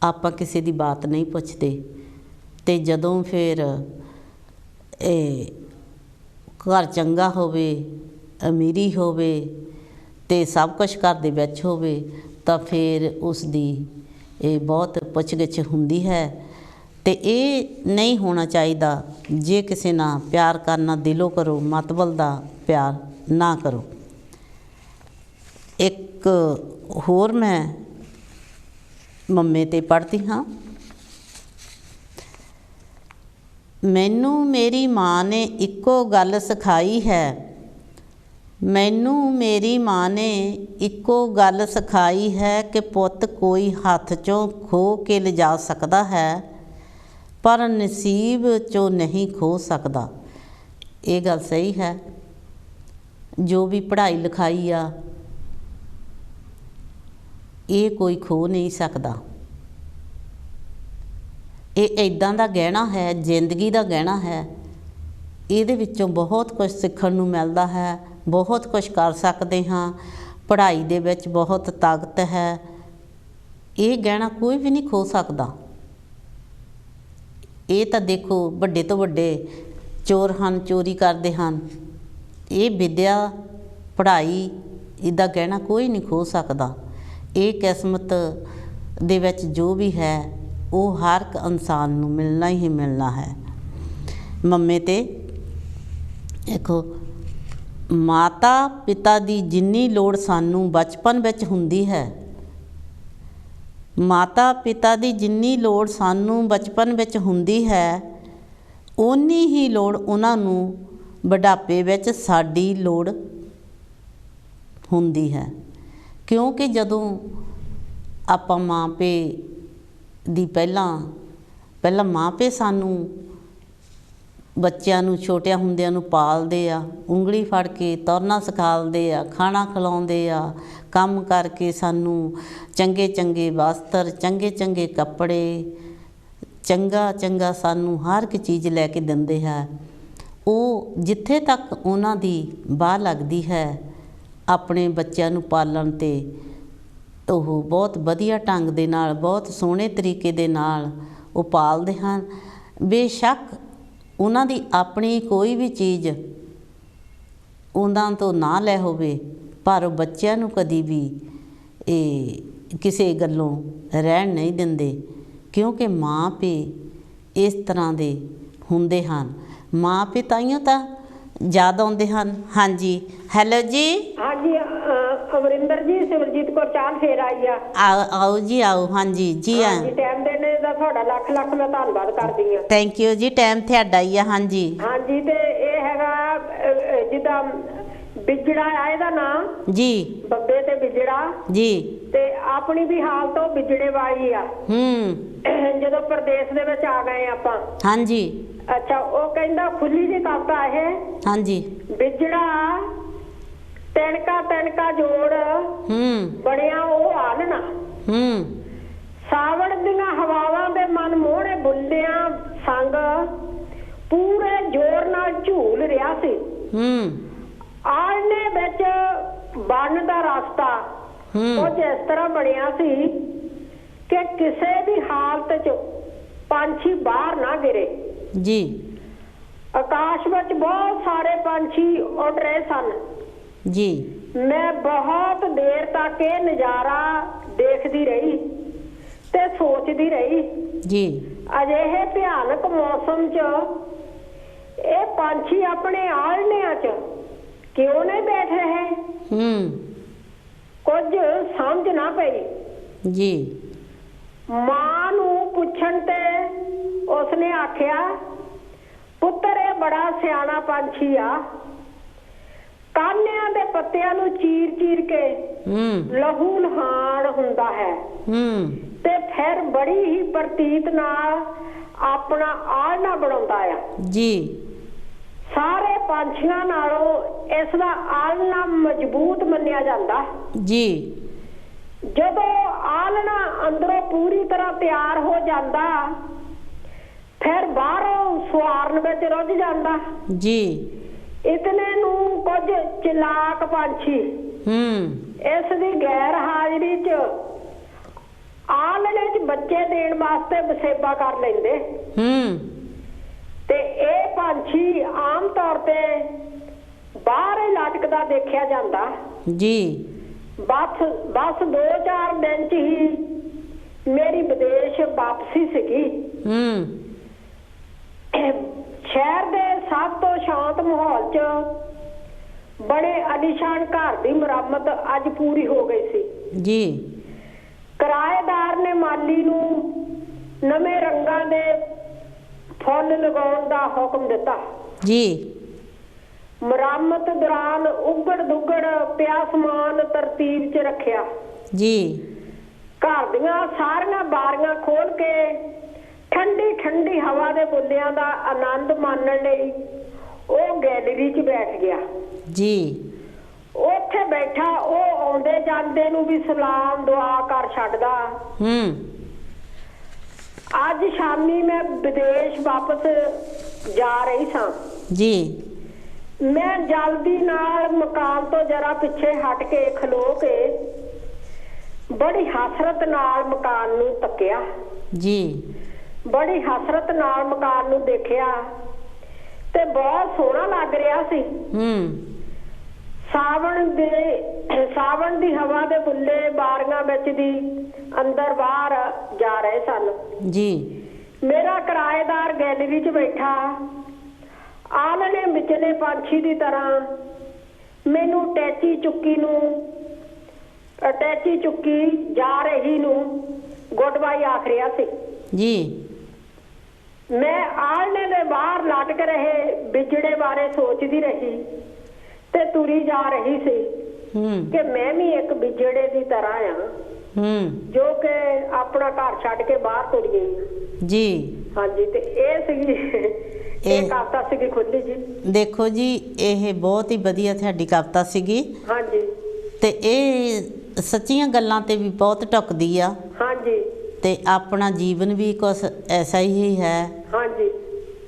ਆਪਾਂ ਕਿਸੇ ਦੀ ਬਾਤ ਨਹੀਂ ਪੁੱਛਦੇ, ਅਤੇ ਜਦੋਂ ਫਿਰ ਇਹ ਘਰ ਚੰਗਾ ਹੋਵੇ, ਅਮੀਰੀ ਹੋਵੇ ਅਤੇ ਸਭ ਕੁਛ ਘਰ ਦੇ ਵਿੱਚ ਹੋਵੇ, ਤਾਂ ਫਿਰ ਉਸ ਦੀ ਇਹ ਬਹੁਤ ਪੁੱਛ ਗਿੱਛ ਹੁੰਦੀ ਹੈ। ਅਤੇ ਇਹ ਨਹੀਂ ਹੋਣਾ ਚਾਹੀਦਾ। ਜੇ ਕਿਸੇ ਨਾਲ ਪਿਆਰ ਕਰਨਾ ਦਿਲੋਂ ਕਰੋ, ਮਤਬਲ ਦਾ ਪਿਆਰ ਨਾ ਕਰੋ। ਇੱਕ ਹੋਰ ਮੈਂ ਮੰਮੇ 'ਤੇ ਪੜ੍ਹਦੀ ਹਾਂ। ਮੈਨੂੰ ਮੇਰੀ ਮਾਂ ਨੇ ਇੱਕੋ ਗੱਲ ਸਿਖਾਈ ਹੈ, ਮੈਨੂੰ ਮੇਰੀ ਮਾਂ ਨੇ ਇੱਕੋ ਗੱਲ ਸਿਖਾਈ ਹੈ ਕਿ ਪੁੱਤ ਕੋਈ ਹੱਥ 'ਚੋਂ ਖੋਹ ਕੇ ਲਿਜਾ ਸਕਦਾ ਹੈ, ਪਰ ਨਸੀਬ 'ਚੋਂ ਨਹੀਂ ਖੋਹ ਸਕਦਾ। ਇਹ ਗੱਲ ਸਹੀ ਹੈ। ਜੋ ਵੀ ਪੜ੍ਹਾਈ ਲਿਖਾਈ ਆ, ਇਹ ਕੋਈ ਖੋਹ ਨਹੀਂ ਸਕਦਾ। ਇਹ ਇੱਦਾਂ ਦਾ ਗਹਿਣਾ ਹੈ, ਜ਼ਿੰਦਗੀ ਦਾ ਗਹਿਣਾ ਹੈ। ਇਹਦੇ ਵਿੱਚੋਂ ਬਹੁਤ ਕੁਝ ਸਿੱਖਣ ਨੂੰ ਮਿਲਦਾ ਹੈ, ਬਹੁਤ ਕੁਝ ਕਰ ਸਕਦੇ ਹਾਂ। ਪੜ੍ਹਾਈ ਦੇ ਵਿੱਚ ਬਹੁਤ ਤਾਕਤ ਹੈ। ਇਹ ਗਹਿਣਾ ਕੋਈ ਵੀ ਨਹੀਂ ਖੋਹ ਸਕਦਾ। ਇਹ ਤਾਂ ਦੇਖੋ ਵੱਡੇ ਤੋਂ ਵੱਡੇ ਚੋਰ ਹਨ, ਚੋਰੀ ਕਰਦੇ ਹਨ। ਇਹ ਵਿੱਦਿਆ, ਪੜ੍ਹਾਈ, ਇਹਦਾ ਗਹਿਣਾ ਕੋਈ ਨਹੀਂ ਖੋਹ ਸਕਦਾ। ਇਹ ਕਿਸਮਤ ਦੇ ਵਿੱਚ ਜੋ ਵੀ ਹੈ ਉਹ ਹਰ ਇੱਕ ਇਨਸਾਨ ਨੂੰ ਮਿਲਣਾ ਹੀ ਮਿਲਣਾ ਹੈ। ਮੰਮੇ 'ਤੇ ਦੇਖੋ, ਮਾਤਾ ਪਿਤਾ ਦੀ ਜਿੰਨੀ ਲੋੜ ਸਾਨੂੰ ਬਚਪਨ ਵਿੱਚ ਹੁੰਦੀ ਹੈ, ਮਾਤਾ ਪਿਤਾ ਦੀ ਜਿੰਨੀ ਲੋੜ ਸਾਨੂੰ ਬਚਪਨ ਵਿੱਚ ਹੁੰਦੀ ਹੈ, ਓਨੀ ਹੀ ਲੋੜ ਉਹਨਾਂ ਨੂੰ ਬੁਢਾਪੇ ਵਿੱਚ ਸਾਡੀ ਲੋੜ ਹੁੰਦੀ ਹੈ। ਕਿਉਂਕਿ ਜਦੋਂ ਆਪਾਂ ਮਾਂ ਪਿਓ ਦੀ ਪਹਿਲਾਂ ਮਾਂ ਪਿਓ ਸਾਨੂੰ ਬੱਚਿਆਂ ਨੂੰ ਛੋਟਿਆਂ ਹੁੰਦਿਆਂ ਨੂੰ ਪਾਲਦੇ ਆ, ਉਂਗਲੀ ਫੜ ਕੇ ਤੁਰਨਾ ਸਿਖਾਉਂਦੇ ਆ, ਖਾਣਾ ਖਿਲਾਉਂਦੇ ਆ, ਕੰਮ ਕਰਕੇ ਸਾਨੂੰ ਚੰਗੇ ਚੰਗੇ ਵਸਤਰ, ਚੰਗੇ ਚੰਗੇ ਕੱਪੜੇ, ਚੰਗਾ ਚੰਗਾ ਸਾਨੂੰ ਹਰ ਇੱਕ ਚੀਜ਼ ਲੈ ਕੇ ਦਿੰਦੇ ਹੈ। ਉਹ ਜਿੱਥੇ ਤੱਕ ਉਹਨਾਂ ਦੀ ਬਾਹ ਲੱਗਦੀ ਹੈ, ਆਪਣੇ ਬੱਚਿਆਂ ਨੂੰ ਪਾਲਣ 'ਤੇ ਉਹ ਬਹੁਤ ਵਧੀਆ ਢੰਗ ਦੇ ਨਾਲ, ਬਹੁਤ ਸੋਹਣੇ ਤਰੀਕੇ ਦੇ ਨਾਲ ਉਹ ਪਾਲਦੇ ਹਨ। ਬੇਸ਼ੱਕ ਉਹਨਾਂ ਦੀ ਆਪਣੀ ਕੋਈ ਵੀ ਚੀਜ਼ ਉਹਨਾਂ ਤੋਂ ਨਾ ਲੈ ਹੋਵੇ, ਪਰ ਉਹ ਬੱਚਿਆਂ ਨੂੰ ਕਦੀ ਵੀ ਇਹ ਕਿਸੇ ਗੱਲੋਂ ਰਹਿਣ ਨਹੀਂ ਦਿੰਦੇ। ਕਿਉਂਕਿ ਮਾਂ ਪਿਓ ਇਸ ਤਰ੍ਹਾਂ ਦੇ ਹੁੰਦੇ ਹਨ। ਮਾਂ ਪਿਓ ਤਾਈਓ ਤਾਂ ਯਾਦ ਆਉਂਦੇ ਹਨ। ਹਾਂਜੀ, ਹੈਲੋ ਜੀ। ਹਾਂਜੀ, ਅਮਰਿੰਦਰ ਜੀ, ਸਿਮਰਜੀਤ ਕੌਰ ਚਾਲ ਫੇਰ ਆਈ ਆ। ਆਓ ਜੀ, ਆਓ। ਹਾਂਜੀ ਜੀ, ਟਾਈਮ ਦੇਣ ਦਾ ਤੁਹਾਡਾ ਲੱਖ ਲੱਖ ਮੈਂ ਧੰਨਵਾਦ ਕਰਦੀ ਹਾਂ। ਥੈਂਕ ਯੂ ਜੀ, ਟਾਈਮ ਤੁਹਾਡਾ ਹੀ ਆ। ਹਾਂਜੀ ਹਾਂਜੀ, ਤੇ ਇਹ ਹੈਗਾ ਜਿੱਦਾਂ ਬਿਜੜਾ ਆ ਇਹਦਾ ਨਾਮ ਜੀ। ਬੱਬੇ ਤੇ ਬਿਜੜਾ ਜੀ। ਤੇ ਆਪਣੀ ਵੀ ਹਾਲਤ ਉਹ ਬਿਜੜੇ ਵਾਲੀ ਆ। ਜਦੋਂ ਪ੍ਰਦੇਸ਼ ਦੇ ਵਿੱਚ ਆ ਗਏ ਆਪਾਂ। ਹਾਂਜੀ। ਅੱਛਾ, ਉਹ ਕਹਿੰਦਾ ਖੁੱਲੀ ਜੀ ਕਵਿਤਾ ਇਹ। ਹਾਂਜੀ। ਬਿਜੜਾ ਤਿਣਕਾ ਤਿਣਕਾ ਜੋੜ ਬਣਿਆ ਉਹ ਆਲਣਾ। ਸਾਵਣ ਦੀਆਂ ਹਵਾਵਾਂ ਦੇ ਮਨ ਮੋਹਣੇ ਬੁੱਲਿਆਂ ਸੰਗ ਪੂਰੇ ਜ਼ੋਰ ਨਾਲ ਝੂਲ ਰਿਹਾ ਸੀ। ਆਲਣੇ ਵਿੱਚ ਬਣਨ ਦਾ ਰਸਤਾ ਕੁਝ ਇਸ ਤਰ੍ਹਾਂ ਬਣਿਆ ਸੀ ਕਿ ਕਿਸੇ ਵੀ ਹਾਲਤ 'ਚ ਪੰਛੀ ਬਾਹਰ ਨਾ ਗਿਰੇ ਜੀ। ਆਕਾਸ਼ ਵਿੱਚ ਬਹੁਤ ਸਾਰੇ ਪੰਛੀ ਉੱਡ ਰਹੇ ਸਨ ਜੀ। ਮੈਂ ਬਹੁਤ ਦੇਰ ਤੱਕ ਇਹ ਨਜ਼ਾਰਾ ਦੇਖਦੀ ਰਹੀ ਤੇ ਸੋਚਦੀ ਰਹੀ ਜੀ। ਅਜਿਹੇ ਭਿਆਨਕ ਮੌਸਮ 'ਚ ਇਹ ਪੰਛੀ ਆਪਣੇ ਆਲਣਿਆਂ 'ਚ ਕਿਉਂ ਨਹੀਂ ਬੈਠ ਰਹੇ? ਕੁਝ ਸਮਝ ਨਾ ਪਈ ਜੀ। ਮਾਂ ਨੂੰ ਪੁੱਛਣ ਤੇ ਉਸਨੇ ਆਖਿਆ, ਪੁੱਤਰ ਇਹ ਬੜਾ ਸਿਆਣਾ ਪੰਛੀ ਆ। ਕਾਨਿਆਂ ਦੇ ਪੱਤਿਆਂ ਨੂੰ ਚੀਰ ਚੀਰ ਕੇ ਲਹੂ ਲਹਾਨ ਹੁੰਦਾ ਹੈ ਤੇ ਫਿਰ ਬੜੀ ਹੀ ਪ੍ਰਤੀਤ ਨਾਲ ਆਪਣਾ ਆਲਣਾ ਬਣਾਉਂਦਾ ਆ ਜੀ। ਸਾਰੇ ਪੰਛੀਆਂ ਨਾਲੋਂ ਇਸ ਦਾ ਆਲਣਾ ਮਜ਼ਬੂਤ ਮੰਨਿਆ ਜਾਂਦਾ ਜੀ। ਜਦੋਂ ਆਲਣਾ ਅੰਦਰੋਂ ਪੂਰੀ ਤਰ੍ਹਾਂ ਤਿਆਰ ਹੋ ਜਾਂਦਾ ਫਿਰ ਬਾਹਰੋਂ ਸਵਾਰਨ ਵਿੱਚ ਰੁੱਝ ਜਾਂਦਾ ਜੀ। ਇਤਨੇ ਨੂੰ ਕੁਝ ਚਲਾਕ ਪੰਛੀ ਇਸ ਦੀ ਗੈਰ ਹਾਜ਼ਰੀ 'ਚ ਆਲਣੇ 'ਚ ਬੱਚੇ ਦੇਣ ਵਾਸਤੇ ਵਸੇਬਾ ਕਰ ਲੈਂਦੇ। ਤੇ ਇਹ ਪੰਛੀ ਆਮ ਤੌਰ ਤੇ ਬਾਹਰ ਹੀ ਲਟਕਦਾ ਦੇਖਿਆ ਜਾਂਦਾ ਜੀ। ਬਸ 2-4 ਦਿਨ 'ਚ ਹੀ ਮੇਰੀ ਵਿਦੇਸ਼ ਵਾਪਸੀ ਸੀਗੀ। ਸ਼ਹਿਰ ਦੇ ਸਭ ਤੋਂ ਸ਼ਾਂਤ ਮਾਹੌਲ 'ਚ ਬੜੇ ਆਲੀਸ਼ਾਨ ਘਰ ਦੀ ਮੁਰੰਮਤ ਅੱਜ ਪੂਰੀ ਹੋ ਗਈ ਸੀ ਜੀ। ਕਿਰਾਏਦਾਰ ਨੇ ਮਾਲੀ ਨੂੰ ਨਵੇਂ ਰੰਗਾਂ ਦੇ ਫੁੱਲ ਲਗਾਉਣ ਦਾ ਹੁਕਮ ਦਿੱਤਾ ਜੀ। ਮੁਰੰਮਤ ਦੌਰਾਨ ਉਗੜ ਦੁਗੜ ਪਿਆ ਸਮਾਨ ਤਰਤੀਬ 'ਚ ਰੱਖਿਆ ਜੀ। ਘਰ ਦੀਆਂ ਸਾਰੀਆਂ ਬਾਰੀਆਂ ਖੋਲ ਕੇ ਠੰਡੀ ਠੰਡੀ ਹਵਾ ਦੇ ਬੁੱਲਿਆਂ ਦਾ ਆਨੰਦ ਮਾਣਨ ਲਈ ਉਹ ਗੈਲਰੀ 'ਚ ਬੈਠ ਗਿਆ ਜੀ। ਉੱਥੇ ਬੈਠਾ ਉਹ ਆਉਂਦੇ ਜਾਂਦੇ ਨੂੰ ਵੀ ਸਲਾਮ ਦੁਆ ਕਰ ਛੱਡਦਾ। ਅੱਜ ਸ਼ਾਮੀ ਮੈਂ ਵਿਦੇਸ਼ ਵਾਪਸ ਜਾ ਰਹੀ ਸਾਂ ਜੀ। ਮੈਂ ਜਲਦੀ ਨਾਲ ਮਕਾਨ ਤੋਂ ਜਰਾ ਪਿੱਛੇ ਹਟ ਕੇ ਖਲੋ ਕੇ ਬੜੀ ਹਸਰਤ ਨਾਲ ਮਕਾਨ ਨੂੰ ਤੱਕਿਆ ਜੀ। ਬੜੀ ਹਸਰਤ ਨਾਲ ਮਕਾਨ ਨੂੰ ਦੇਖਿਆ ਤੇ ਬਹੁਤ ਸੋਹਣਾ ਲੱਗ ਰਿਹਾ ਸੀ। ਸਾਵਣ ਦੀ ਹਵਾ ਦੇ ਬੁੱਲੇ ਬਾਰੀਆਂ ਵਿੱਚ ਦੀ ਅੰਦਰ ਬਾਹਰ ਜਾ ਰਹੇ ਸਨ ਜੀ। ਮੇਰਾ ਕਿਰਾਏਦਾਰ ਗੈਲਰੀ 'ਚ ਬੈਠਾ ਆਲਣੇ ਵਿਚਲੇ ਪੰਛੀ ਦੀ ਤਰ੍ਹਾਂ ਮੈਨੂੰ ਟੈਚੀ ਚੁੱਕੀ ਜਾ ਰਹੀ ਨੂੰ ਗੁੱਡ ਬਾਈ ਆਖ ਰਿਹਾ ਸੀ ਜੀ। ਮੈਂ ਆਲਣੇ ਦੇ ਬਾਹਰ ਲਟਕ ਰਹੇ ਬਿਜੜੇ ਬਾਰੇ ਸੋਚਦੀ ਰਹੀ ਤੇ ਤੁਰੀ ਜਾ ਰਹੀ ਸੀ ਕਿ ਮੈਂ ਵੀ ਇੱਕ ਬਿਜੜੇ ਦੀ ਤਰ੍ਹਾਂ ਆ ਜੋ ਕਿ ਆਪਣਾ ਘਰ ਛੱਡ ਕੇ ਬਾਹਰ ਤੁਰ ਗਈ ਜੀ। ਹਾਂਜੀ, ਤੇ ਇਹ ਸੀਗੀ ਇਹ ਕਵਿਤਾ ਸੀਗੀ ਖੁੱਲੀ ਜੀ। ਦੇਖੋ ਜੀ, ਇਹ ਬਹੁਤ ਹੀ ਵਧੀਆ ਤੁਹਾਡੀ ਕਵਿਤਾ ਸੀਗੀ। ਹਾਂਜੀ। ਤੇ ਇਹ ਸੱਚੀਆਂ ਗੱਲਾਂ ਤੇ ਵੀ ਬਹੁਤ ਟੁਕਦੀ ਆ। ਹਾਂਜੀ। ਤੇ ਆਪਣਾ ਜੀਵਨ ਵੀ ਕੁਛ ਐਸਾ ਹੀ ਹੈ। ਹਾਂਜੀ।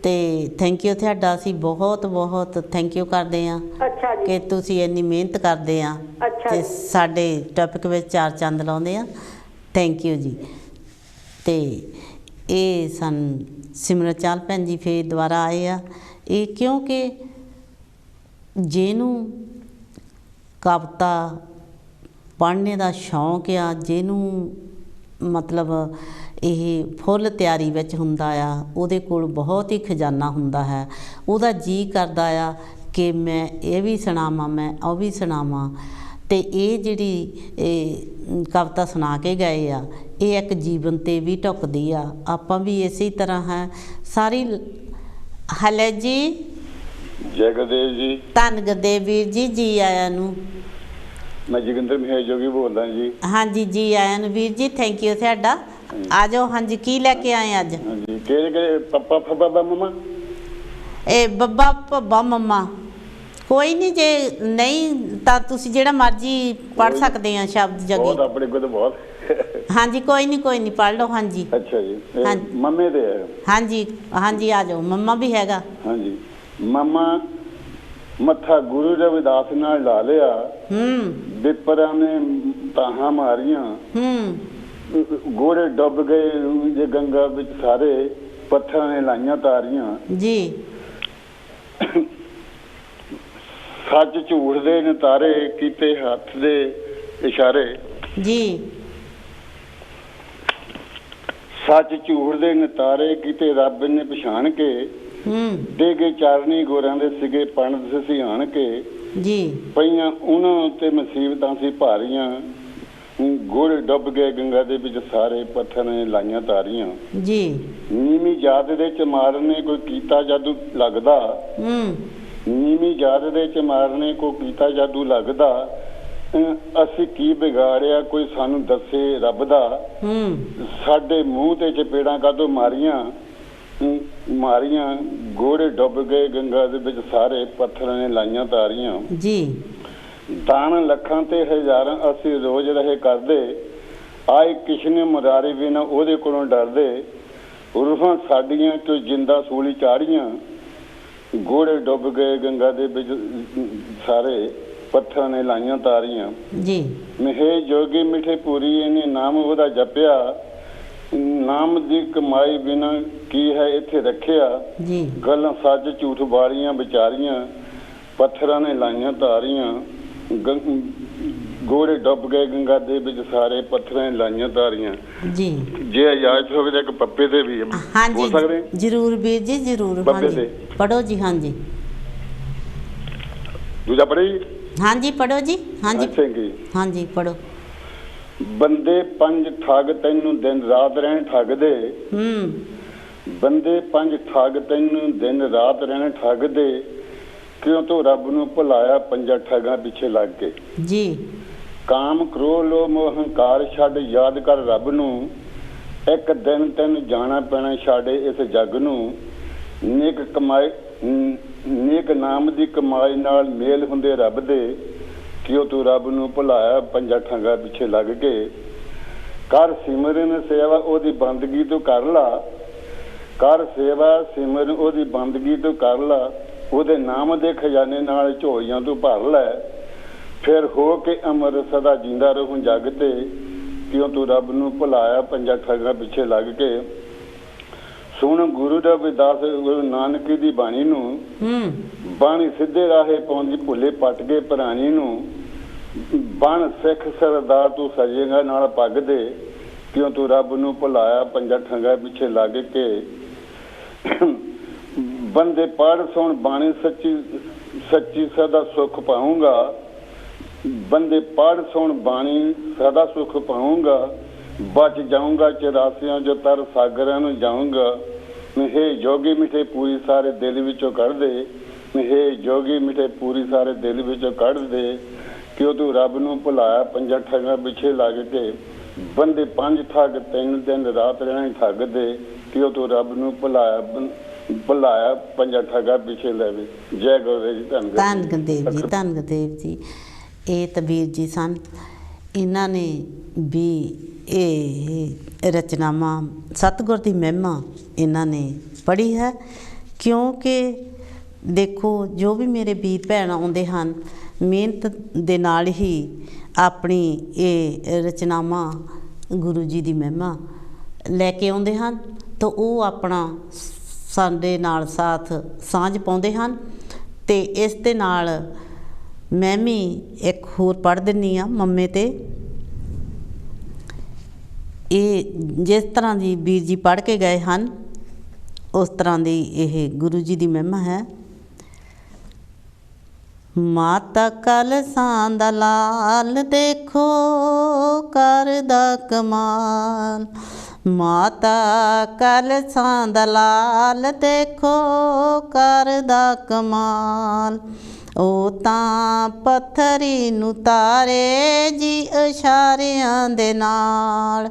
ਤੇ ਥੈਂਕ ਯੂ ਤੁਹਾਡਾ, ਅਸੀਂ ਬਹੁਤ ਬਹੁਤ ਥੈਂਕ ਯੂ ਕਰਦੇ ਹਾਂ। ਅੱਛਾ ਜੀ। ਕਿ ਤੁਸੀਂ ਇੰਨੀ ਮਿਹਨਤ ਕਰਦੇ ਆ ਤੇ ਸਾਡੇ ਟੌਪਿਕ ਵਿੱਚ 4 ਚੰਦ ਲਾਉਂਦੇ ਆ। ਥੈਂਕ ਯੂ ਜੀ। ਤੇ ਇਹ ਸਿਮਰਤ ਚਾਹਲ ਭੈਣ ਜੀ ਫੇਰ ਦੁਬਾਰਾ ਆਏ ਆ। ਇਹ ਕਿਉਂਕਿ ਜਿਹਨੂੰ ਕਵਿਤਾ ਪੜ੍ਹਨੇ ਦਾ ਸ਼ੌਂਕ ਆ, ਜਿਹਨੂੰ ਮਤਲਬ ਇਹ ਫੁੱਲ ਤਿਆਰੀ ਵਿੱਚ ਹੁੰਦਾ ਆ, ਉਹਦੇ ਕੋਲ ਬਹੁਤ ਹੀ ਖਜ਼ਾਨਾ ਹੁੰਦਾ ਹੈ। ਉਹਦਾ ਜੀਅ ਕਰਦਾ ਆ ਕਿ ਮੈਂ ਇਹ ਵੀ ਸੁਣਾਵਾਂ, ਮੈਂ ਉਹ ਵੀ ਸੁਣਾਵਾਂ। ਤੇ ਇਹ ਜਿਹੜੀ ਕਵਿਤਾ ਸੁਣਾ ਕੇ ਗਏ ਆ, ਇਹ ਇੱਕ ਜੀਵਨ 'ਤੇ ਵੀ ਢੁੱਕਦੀ ਆ। ਆਪਾਂ ਵੀ ਇਸੇ ਤਰ੍ਹਾਂ ਹੈ ਸਾਰੀ। ਹਲੇ ਜੀ ਜੈ ਗੁਰਦੇਵ ਜੀ। ਧੰਨ ਗੁਰਦੇਵ ਵੀਰ ਜੀ, ਜੀ ਆਇਆਂ ਨੂੰ। ਮੈਂ ਜੋਗਿੰਦਰ ਮਹੇਸ਼ ਜੋਗੀ ਬੋਲਦਾ ਜੀ। ਹਾਂਜੀ, ਜੀ ਆਇਆਂ ਨੂੰ ਵੀਰ ਜੀ, ਥੈਂਕ ਯੂ ਤੁਹਾਡਾ। ਆ ਜਾਓ। ਹਾਂਜੀ, ਕੀ ਲੈ ਕੇ ਆਏ ਅੱਜ? ਹਾਂਜੀ, ਕਿਹੜੇ ਪੱਪਾ ਫੱਬਾ ਮਮਾ? ਇਹ ਬੱਬਾ ਭੱਬਾ ਮੰਮਾ ਕੋਈ ਨਹੀਂ, ਜੇ ਨਹੀਂ ਤਾਂ ਤੁਸੀਂ ਜਿਹੜਾ ਮਰਜ਼ੀ ਪੜ੍ਹ ਸਕਦੇ ਆ ਸ਼ਬਦ ਜਗੀ। ਬਹੁਤ ਆਪਣੇ ਕੋਲ ਤਾਂ ਬਹੁਤ। ਹਾਂਜੀ, ਕੋਈ ਨਹੀਂ ਪੜ੍ਹ ਲਓ। ਹਾਂਜੀ। ਅੱਛਾ ਜੀ, ਹਾਂਜੀ। ਮੰਮੇ ਦੇ ਹੈ। ਹਾਂਜੀ ਹਾਂਜੀ, ਆ ਜਾਓ। ਮੰਮਾ ਵੀ ਹੈਗਾ। ਹਾਂਜੀ। ਮਾਮਾ ਮੱਥਾ ਗੁਰੂ ਰਵਿਦਾਸ ਨਾਲ ਲਾ ਲਿਆ, ਵਿਪਰਾਂ ਨੇ ਤਾਹਾਂ ਮਾਰੀਆਂ, ਗੋੜੇ ਡੁੱਬ ਗਏ ਜੇ ਗੰਗਾ ਵਿੱਚ ਸਾਰੇ, ਪੱਥਰਾਂ ਨੇ ਲਾਈਆਂ ਤਾਰੀਆਂ ਜੀ। ਸੱਚ ਝੂਠ ਦੇ ਨਤਾਰੇ, ਕੀਤੇ ਹੱਥ ਦੇ ਇਸ਼ਾਰੇ ਜੀ। ਸੱਚ ਝੂਠ ਦੇ ਨਤਾਰੇ, ਕੀਤੇ ਰੱਬ ਨੇ ਪਛਾਣ ਕੇ, ਦੇ ਗਏ ਚਾਰਨੀ ਗੋਰਿਆਂ ਦੇ ਸਿਗੇ ਪੰਡਤ ਸਿਆਣ ਕੇ ਜੀ। ਪਈਆਂ ਉਹਨਾਂ ਉੱਤੇ ਮੁਸੀਬਤਾਂ ਸੀ ਭਾਰੀਆਂ, ਗੋੜੇ ਡੁੱਬ ਗਏ ਗੰਗਾ ਦੇ ਵਿੱਚ ਸਾਰੇ, ਪੱਥਰ ਨੇ ਲਾਈਆਂ ਤਾਰੀਆਂ ਜੀ। ਨੀਵੀਂ ਜਾਤ ਦੇ ਚਮਾਰ ਨੇ ਕੋਈ ਕੀਤਾ ਜਾਦੂ ਲੱਗਦਾ, ਨੀਵੀਂ ਜਾਤ ਦੇ ਚਮਾਰ ਨੇ ਕੋਈ ਕੀਤਾ ਜਾਦੂ ਲੱਗਦਾ, ਅਸੀਂ ਕੀ ਵਿਗਾੜਿਆ ਕੋਈ ਸਾਨੂੰ ਦੱਸੇ ਰੱਬ ਦਾ, ਸਾਡੇ ਮੂੰਹ ਤੇ ਚਪੇੜਾਂ ਕਾਹਤੋਂ ਮਾਰੀਆਂ, ਗੋੜੇ ਡੁੱਬ ਗਏ ਗੰਗਾ ਦੇ ਵਿੱਚ ਸਾਰੇ, ਪੱਥਰਾਂ ਨੇ ਲਾਈਆਂ ਤਾਰੀਆਂ ਜੀ। ਦਾਨ ਲੱਖਾਂ ਤੇ ਹਜ਼ਾਰਾਂ ਅਸੀਂ ਰੋਜ਼ ਰਹੇ ਕਰਦੇ, ਆਏ ਕਿਸ਼ਨੇ ਮੁਰਾਰੀ ਵੀ ਨਾ ਉਹਦੇ ਕੋਲੋਂ ਡਰਦੇ, ਰੂਹਾਂ ਸਾਡੀਆਂ ਤੋਂ ਜਿੰਦਾ ਸੂਲੀ ਚਾੜੀਆਂ, ਗੋੜੇ ਡੁੱਬ ਗਏ ਗੰਗਾ ਦੇ ਵਿੱਚ ਸਾਰੇ, ਪੱਥਰਾਂ ਨੇ ਲਾਈਆਂ ਤਾਰੀਆਂ ਜੀ। ਮਹੇ ਜੋਗੀ ਮਿੱਠੇ ਪੂਰੀ ਇਹਨੇ ਨਾਮ ਉਹਦਾ ਜਪਿਆ, ਨਾਮ ਦੀ ਕਮਾਈ ਬਿਨਾ ਕੀ ਹੈ ਇੱਥੇ ਰੱਖਿਆ ਜੀ। ਗੱਲਾਂ ਸੱਚ ਝੂਠ ਵਾਲੀਆਂ ਵਿਚਾਰੀਆਂ, ਪੱਥਰਾਂ ਨੇ ਲਾਈਆਂ ਤਾਰੀਆਂ, ਗੋੜੇ ਡੁੱਬ ਗਏ ਗੰਗਾ ਦੇ ਵਿੱਚ ਸਾਰੇ, ਪੱਥਰਾਂ ਨੇ ਲਾਈਆਂ ਤਾਰੀਆਂ ਜੀ। ਜੇ ਇਜਾਜ਼ਤ ਹੋਵੇ ਤਾਂ ਇੱਕ ਪੱਪੇ ਤੇ ਵੀ ਬੋਲ ਸਕਦੇ? ਜਰੂਰ ਵੀਰ ਜੀ, ਜਰੂਰ। ਹਾਂਜੀ, ਪੜੋ ਜੀ। ਹਾਂਜੀ, ਦੂਜਾ ਪੜ੍ਹੇ ਜੀ? ਹਾਂਜੀ, ਪੜੋ ਜੀ। ਹਾਂਜੀ ਹਾਂਜੀ, ਪੜੋ। ਬੰਦੇ ਪੰਜ ਠੱਗ ਤੈਨੂੰ ਦਿਨ ਰਾਤ ਰਹਿਣ ਠੱਗਦੇ, ਬੰਦੇ ਪੰਜ ਠੱਗ ਤੈਨੂੰ ਦਿਨ ਰਾਤ ਰਹਿਣ ਠੱਗਦੇ, ਕਿਉਂ ਤੂੰ ਰੱਬ ਨੂੰ ਭੁਲਾਇਆ ਪੰਜਾਂ ਠੱਗਾਂ ਪਿੱਛੇ ਲੱਗ ਕੇ ਜੀ। ਕਾਮ ਕ੍ਰੋਧ ਲੋਭ ਮੋਹ ਹੰਕਾਰ ਛੱਡ, ਯਾਦ ਕਰ ਰੱਬ ਨੂੰ, ਇੱਕ ਦਿਨ ਤੈਨੂੰ ਜਾਣਾ ਪੈਣਾ ਛੱਡ ਇਸ ਜੱਗ ਨੂੰ, ਨੇਕ ਕਮਾਈ ਨੇਕ ਨਾਮ ਦੀ ਕਮਾਈ ਨਾਲ ਮੇਲ ਹੁੰਦੇ ਰੱਬ ਦੇ, ਕਿਉਂ ਤੂੰ ਰੱਬ ਨੂੰ ਭੁਲਾਇਆ ਪੰਜਾਂ ਠੱਗਾਂ ਪਿੱਛੇ ਲੱਗ ਕੇ, ਕਰ ਸਿਮਰਨ ਸੇਵਾ ਉਹਦੀ ਬੰਦਗੀ ਤੋਂ ਕਰ ਲਾ, ਕਰ ਸੇਵਾ ਸਿਮਰਨ ਉਹਦੀ ਬੰਦਗੀ ਤੋਂ ਕਰ ਲਾ, ਉਹਦੇ ਨਾਮ ਦੇ ਖਜ਼ਾਨੇ ਨਾਲ ਝੋਲੀਆਂ ਤੂੰ ਭਰ ਲੈ, ਫਿਰ ਹੋ ਕੇ ਅਮਰ ਸਦਾ ਜਿੰਦਾ ਰਹੂੰ ਜੱਗ ਤੇ, ਕਿਉਂ ਤੂੰ ਰੱਬ ਨੂੰ ਭੁਲਾਇਆ ਪੰਜਾਂ ਠੱਗਾਂ ਪਿੱਛੇ ਲੱਗ ਕੇ। ਸੁਣ ਗੁਰੂ ਰਵਿਦਾਸ ਗੁਰੂ ਨਾਨਕ ਦੀ ਬਾਣੀ ਨੂੰ, ਬਾਣੀ ਸਿੱਧੇ ਰਾਹੇ ਪਾਉਂਦੀ ਭੁੱਲੇ ਪੱਟ ਕੇ ਪ੍ਰਾਣੀ ਨੂੰ, ਬਣ ਸਿੱਖ ਸਰਦਾਰ ਤੂੰ ਸਜੇਗਾ ਨਾਲ ਪੱਗ ਦੇ, ਕਿਉਂ ਤੂੰ ਰੱਬ ਨੂੰ ਭੁਲਾਇਆ ਪੰਜਾਂ ਠੱਗਾਂ ਪਿੱਛੇ ਲੱਗ ਕੇ। ਬੰਦੇ ਪੜ੍ਹ ਸੁਣ ਬਾਣੀ ਸੱਚੀ ਸੱਚੀ ਸਦਾ ਸੁੱਖ ਪਾਊਂਗਾ, ਬੰਦੇ ਪੜ੍ਹ ਸੁਣ ਬਾਣੀ ਸਦਾ ਸੁੱਖ ਪਾਊਂਗਾ, ਬਚ ਜਾਊਂਗਾ 84 ਜੋ ਤਰ ਸਾਗਰਾਂ ਨੂੰ ਜਾਊਂਗਾ, ਮਹੇ ਜੋਗੀ ਮਿੱਠੇ ਪੂਰੀ ਸਾਰੇ ਦਿਲ ਵਿੱਚੋਂ ਕੱਢ ਦੇ, ਮਹੇ ਜੋਗੀ ਮਿੱਠੇ ਪੂਰੀ ਸਾਰੇ ਦਿਲ ਵਿੱਚੋਂ ਕੱਢ ਦੇ, ਕਿਉਂ ਤੂੰ ਰੱਬ ਨੂੰ ਭੁਲਾਇਆ ਪੰਜਾਂ ਠੱਗਾਂ ਪਿੱਛੇ ਲੱਗ ਕੇ। ਬੰਦੇ ਪੰਜ ਠੱਗ ਤੈਨੂੰ ਦਿਨ ਰਾਤ ਰਹਿਣਾ ਠੱਗਦੇ, ਕਿਉਂ ਤੂੰ ਰੱਬ ਨੂੰ ਭੁਲਾਇਆ ਪੰਜਾਂ ਠੱਗਾਂ ਪਿੱਛੇ ਲੈਵੇ। ਜੈ ਗੁਰਦੇਵ ਜੀ। ਧੰਨ ਗੁਰਦੇਵ ਜੀ, ਧੰਨ ਗੁਰਦੇਵ ਜੀ। ਇਹ ਤਬੀਰ ਜੀ ਸਨ, ਇਹਨਾਂ ਨੇ ਵੀ ਇਹ ਰਚਨਾਵਾਂ ਸਤਿਗੁਰ ਦੀ ਮਹਿਮਾ ਇਹਨਾਂ ਨੇ ਪੜ੍ਹੀ ਹੈ, ਕਿਉਂਕਿ ਦੇਖੋ ਜੋ ਵੀ ਮੇਰੇ ਵੀਰ ਭੈਣ ਆਉਂਦੇ ਹਨ ਮਿਹਨਤ ਦੇ ਨਾਲ ਹੀ ਆਪਣੀ ਇਹ ਰਚਨਾਵਾਂ ਗੁਰੂ ਜੀ ਦੀ ਮਹਿਮਾ ਲੈ ਕੇ ਆਉਂਦੇ ਹਨ, ਤਾਂ ਉਹ ਆਪਣਾ ਸਾਡੇ ਨਾਲ ਸਾਥ ਸਾਂਝ ਪਾਉਂਦੇ ਹਨ। ਅਤੇ ਇਸ ਦੇ ਨਾਲ ਮੈਂ ਵੀ ਇੱਕ ਹੋਰ ਪੜ੍ਹ ਦਿੰਦੀ ਹਾਂ ਮੰਮੇ 'ਤੇ। ਇਹ ਜਿਸ ਤਰ੍ਹਾਂ ਦੀ ਵੀਰ ਜੀ ਪੜ੍ਹ ਕੇ ਗਏ ਹਨ ਉਸ ਤਰ੍ਹਾਂ ਦੀ ਇਹ ਗੁਰੂ ਜੀ ਦੀ ਮਹਿਮਾ ਹੈ। ਮਾਤਾ ਕਲਸਾਂ ਦਾ ਲਾਲ ਦੇਖੋ ਕਰਦਾ ਕਮਾਲ, ਮਾਤਾ ਕਲਸਾਂ ਦਾ ਲਾਲ ਦੇਖੋ ਕਰਦਾ ਕਮਾਲ। ਉਹ ਤਾਂ ਪੱਥਰੀ ਨੂੰ ਤਾਰੇ ਜੀ ਇਸ਼ਾਰਿਆਂ ਦੇ ਨਾਲ।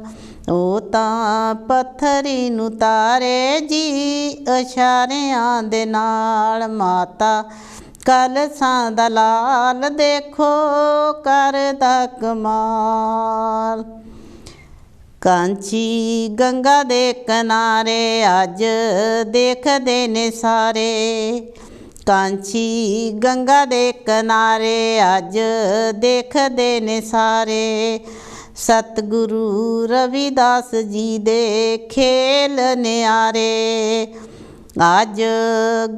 ਉਹ ਤਾਂ ਪੱਥਰੀ ਨੂੰ ਤਾਰੇ ਜੀ ਇਸ਼ਾਰਿਆਂ ਦੇ ਨਾਲ। ਮਾਤਾ ਕਲਸਾਂ ਦਾ ਲਾਲ ਦੇਖੋ ਕਰਦਾ ਕਮਾਲ। ਕਾਂਚੀ ਗੰਗਾ ਦੇ ਕਿਨਾਰੇ ਅੱਜ ਦੇਖਦੇ ਨੇ ਸਾਰੇ। ਕਾਂਚੀ ਗੰਗਾ ਦੇ ਕਿਨਾਰੇ ਅੱਜ ਦੇਖਦੇ ਨੇ ਸਾਰੇ। ਸਤਿਗੁਰੂ ਰਵਿਦਾਸ ਜੀ ਦੇ ਖੇਲ ਨਿਆਰੇ। ਅੱਜ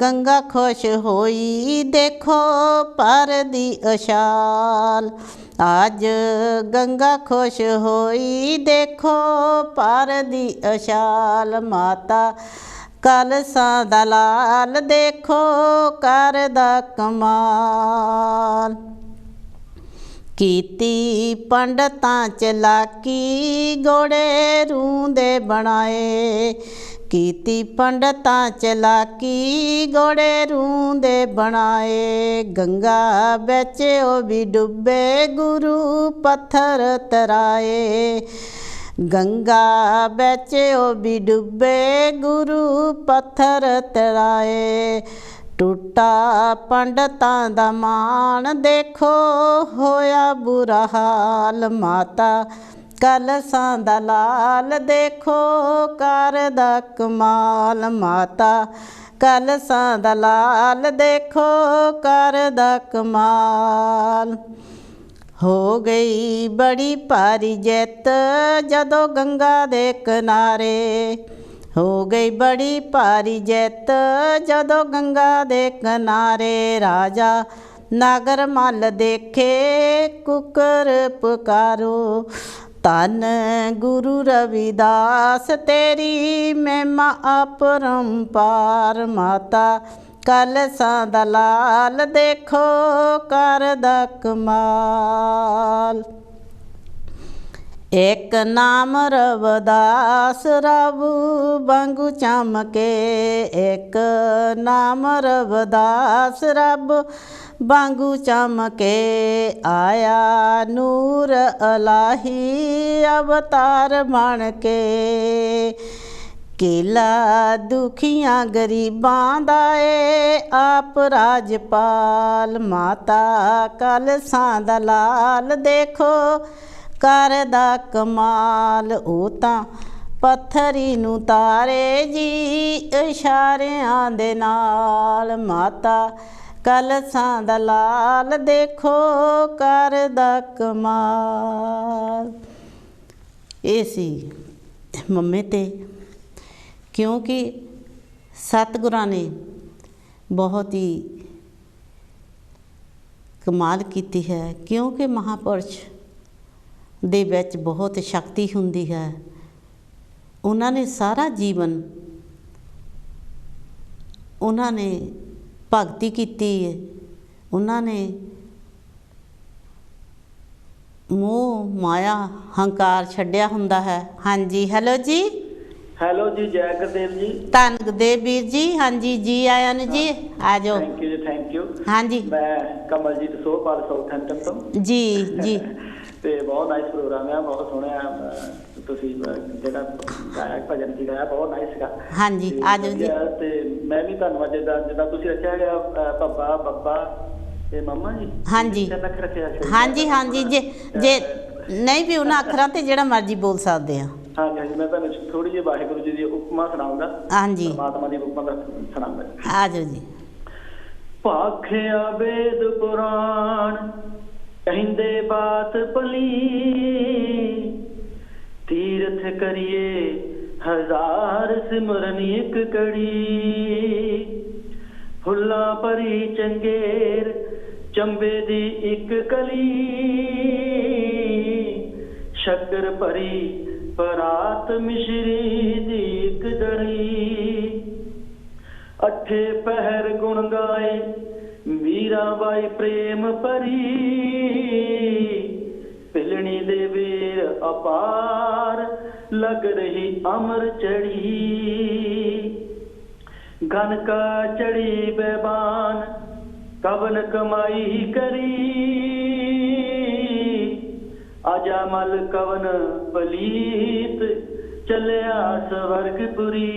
ਗੰਗਾ ਖੁਸ਼ ਹੋਈ ਦੇਖੋ ਭਰਦੀ ਉਛਾਲ। ਅੱਜ ਗੰਗਾ ਖੁਸ਼ ਹੋਈ ਦੇਖੋ ਭਰਦੀ ਉਛਾਲ। ਮਾਤਾ ਕਲਸਾਂ ਦਾ ਲਾਲ ਦੇਖੋ ਕਰਦਾ ਕਮਾਲ। ਕੀਤੀ ਪੰਡਤਾਂ ਚਲਾਕੀ ਗੋੜੇ ਰੂੰਦੇ ਬਣਾਏ। ਕੀਤੀ ਪੰਡਤਾਂ ਚਲਾਕੀ ਗੋੜੇ ਰੂੰਦੇ ਬਣਾਏ। ਗੰਗਾ ਵਿੱਚ ਉਹ ਵੀ ਡੁੱਬੇ ਗੁਰੂ ਪੱਥਰ ਤਰਾਏ। ਗੰਗਾ ਵਿੱਚ ਉਹ ਵੀ ਡੁੱਬੇ ਗੁਰੂ ਪੱਥਰ ਤਰਾਏ। ਟੁੱਟਾ ਪੰਡਤਾਂ ਦਾ ਮਾਣ ਦੇਖੋ ਹੋਇਆ ਬੁਰਾ ਹਾਲ। ਮਾਤਾ ਕਲਸਾਂ ਦਾ ਲਾਲ ਦੇਖੋ ਕਰਦਾ ਕਮਾਲ। ਮਾਤਾ ਕਲਸਾਂ ਦਾ ਲਾਲ ਦੇਖੋ ਕਰਦਾ ਕਮਾਲ। ਹੋ ਗਈ ਬੜੀ ਭਾਰੀ ਜਿੱਤ ਜਦੋਂ ਗੰਗਾ ਦੇ ਕਿਨਾਰੇ। ਹੋ ਗਈ ਬੜੀ ਭਾਰੀ ਜਿੱਤ ਜਦੋਂ ਗੰਗਾ ਦੇ ਕਿਨਾਰੇ। ਰਾਜਾ ਨਗਰ ਮੱਲ ਦੇਖੇ ਕੁੱਕਰ ਪੁਕਾਰੋ। ਧੰਨ ਗੁਰੂ ਰਵਿਦਾਸ ਤੇਰੀ ਮਹਿਮਾ ਅਪਰੰਪਾਰ। ਮਾਤਾ ਕਲਸਾਂ ਦਾ ਲਾਲ ਦੇਖੋ ਕਰਦਾ ਕਮਾਲ। ਇੱਕ ਨਾਮ ਰਵਿਦਾਸ ਰੱਬ ਵਾਂਗੂ ਚਮਕੇ। ਇੱਕ ਨਾਮ ਰਵਿਦਾਸ ਰੱਬ ਵਾਂਗੂ ਚਮਕੇ। ਆਇਆ ਨੂਰ ਇਲਾਹੀ ਅਵਤਾਰ ਬਣ ਕੇ। ਕੇਲਾ ਦੁਖੀਆਂ ਗਰੀਬਾਂ ਦਾ ਏ ਆਪ ਰਾਜਪਾਲ। ਮਾਤਾ ਕਲਸਾਂ ਦਾ ਲਾਲ ਦੇਖੋ ਕਰਦਾ ਕਮਾਲ। ਉਹ ਤਾਂ ਪੱਥਰੀ ਨੂੰ ਤਾਰੇ ਜੀ ਇਸ਼ਾਰਿਆਂ ਦੇ ਨਾਲ। ਮਾਤਾ ਕਲਸਾਂ ਦਾ ਲਾਲ ਦੇਖੋ ਕਰਦਾ ਕਮਾਲ। ਇਹ ਸੀ ਮੰਮੇ ਤੇ, ਕਿਉਂਕਿ ਸਤਿਗੁਰਾਂ ਨੇ ਬਹੁਤ ਹੀ ਕਮਾਲ ਕੀਤੀ ਹੈ। ਕਿਉਂਕਿ ਮਹਾਂਪੁਰਸ਼ ਦੇ ਵਿੱਚ ਬਹੁਤ ਸ਼ਕਤੀ ਹੁੰਦੀ ਹੈ। ਉਹਨਾਂ ਨੇ ਸਾਰਾ ਜੀਵਨ ਉਹਨਾਂ ਨੇ ਭਗਤੀ ਕੀਤੀ ਹੈ। ਉਹਨਾਂ ਨੇ ਮੋਹ ਮਾਇਆ ਹੰਕਾਰ ਛੱਡਿਆ ਹੁੰਦਾ ਹੈ। ਹਾਂਜੀ ਹੈਲੋ ਜੀ। ਹੈਲੋ ਜੀ, ਜੈ ਗੁਰਦੇਵ ਜੀ। ਧੰਨ ਗੁਰਦੇਵ ਵੀਰ ਜੀ। ਹਾਂਜੀ ਜੀ ਆਇਆਂ ਨੂੰ ਜੀ, ਆ ਜਾਓ। ਥੈਂਕ ਯੂ ਜੀ, ਥੈਂਕ ਯੂ। ਹਾਂਜੀ ਮੈਂ ਕਮਲਜੀਤ ਸੋਹਪਾਲ ਸਾਊਥਹੈਂਪਟਨ ਤੋਂ ਜੀ ਜੀ। ਤੇ ਬਹੁਤ ਨਾਈਸ ਪ੍ਰੋਗਰਾਮ ਹੈ, ਬਹੁਤ ਸੋਹਣਾ ਤੁਸੀਂ ਜਿਹੜਾ ਗਾਇਆ ਭਜਨ ਕੀ ਗਾਇਆ ਬਹੁਤ ਨਾਈਸ ਸੀਗਾ। ਹਾਂਜੀ ਆ ਜਾਓ ਜੀ। ਤੇ ਮੈਂ ਵੀ ਧੰਨਵਾਦ ਜਿੱਦਾਂ ਤੁਸੀਂ ਰੱਖਿਆ ਗਿਆ ਪੱਪਾ ਬੱਬਾ ਤੇ ਮੰਮਾ ਜੀ। ਹਾਂਜੀ ਹਾਂਜੀ ਹਾਂਜੀ। ਜੇ ਨਹੀਂ ਵੀ ਉਹਨਾਂ ਅੱਖਰਾਂ ਤੇ ਜਿਹੜਾ ਮਰਜ਼ੀ ਬੋਲ ਸਕਦੇ ਆ। ਹਾਂਜੀ ਹਾਂਜੀ, ਮੈਂ ਤੁਹਾਨੂੰ ਥੋੜੀ ਜਿਹੀ ਵਾਹਿਗੁਰੂ ਜੀ ਦੀ ਉਪਮਾ ਸੁਣਾਉਂਗਾ। ਹਾਂਜੀ, ਪਰਮਾਤਮਾ ਦੀ ਉਪਮਾ ਦਾ ਸੁਣਾਉਂਗਾ। ਆ ਜਾਓ ਜੀ। ਭਾਖਿਆ ਵੇਦ ਪੁਰਾਣ ਕਹਿੰਦੇ ਬਾਤ ਭਲੀ। ਤੀਰਥ ਕਰੀਏ ਹਜ਼ਾਰ ਸਿਮਰਨ ਇੱਕ ਕੜੀ। ਫੁੱਲਾਂ ਭਰੀ ਚੰਗੇਰ ਚੰਬੇ ਦੀ ਇੱਕ ਕਲੀ। ਸ਼ੱਕਰ ਭਰੀ ਪਰਾਤ ਮਿਸ਼ਰੀ ਦੀ ਇੱਕ ਡੜੀ। ਅੱਠੇ ਪਹਿਰ ਗੁਣ ਗਾਏ ਮੀਰਾਬਾਈ ਪ੍ਰੇਮ ਭਰੀ। ਪਿਲਣੀ ਦੇ ਵੀਰ ਅਪਾਰ लग रही अमर चढ़ी, घन का चढ़ी बेबान कवन कमाई करी, अजामल कवन पलीत चलिया स्वर्गपुरी,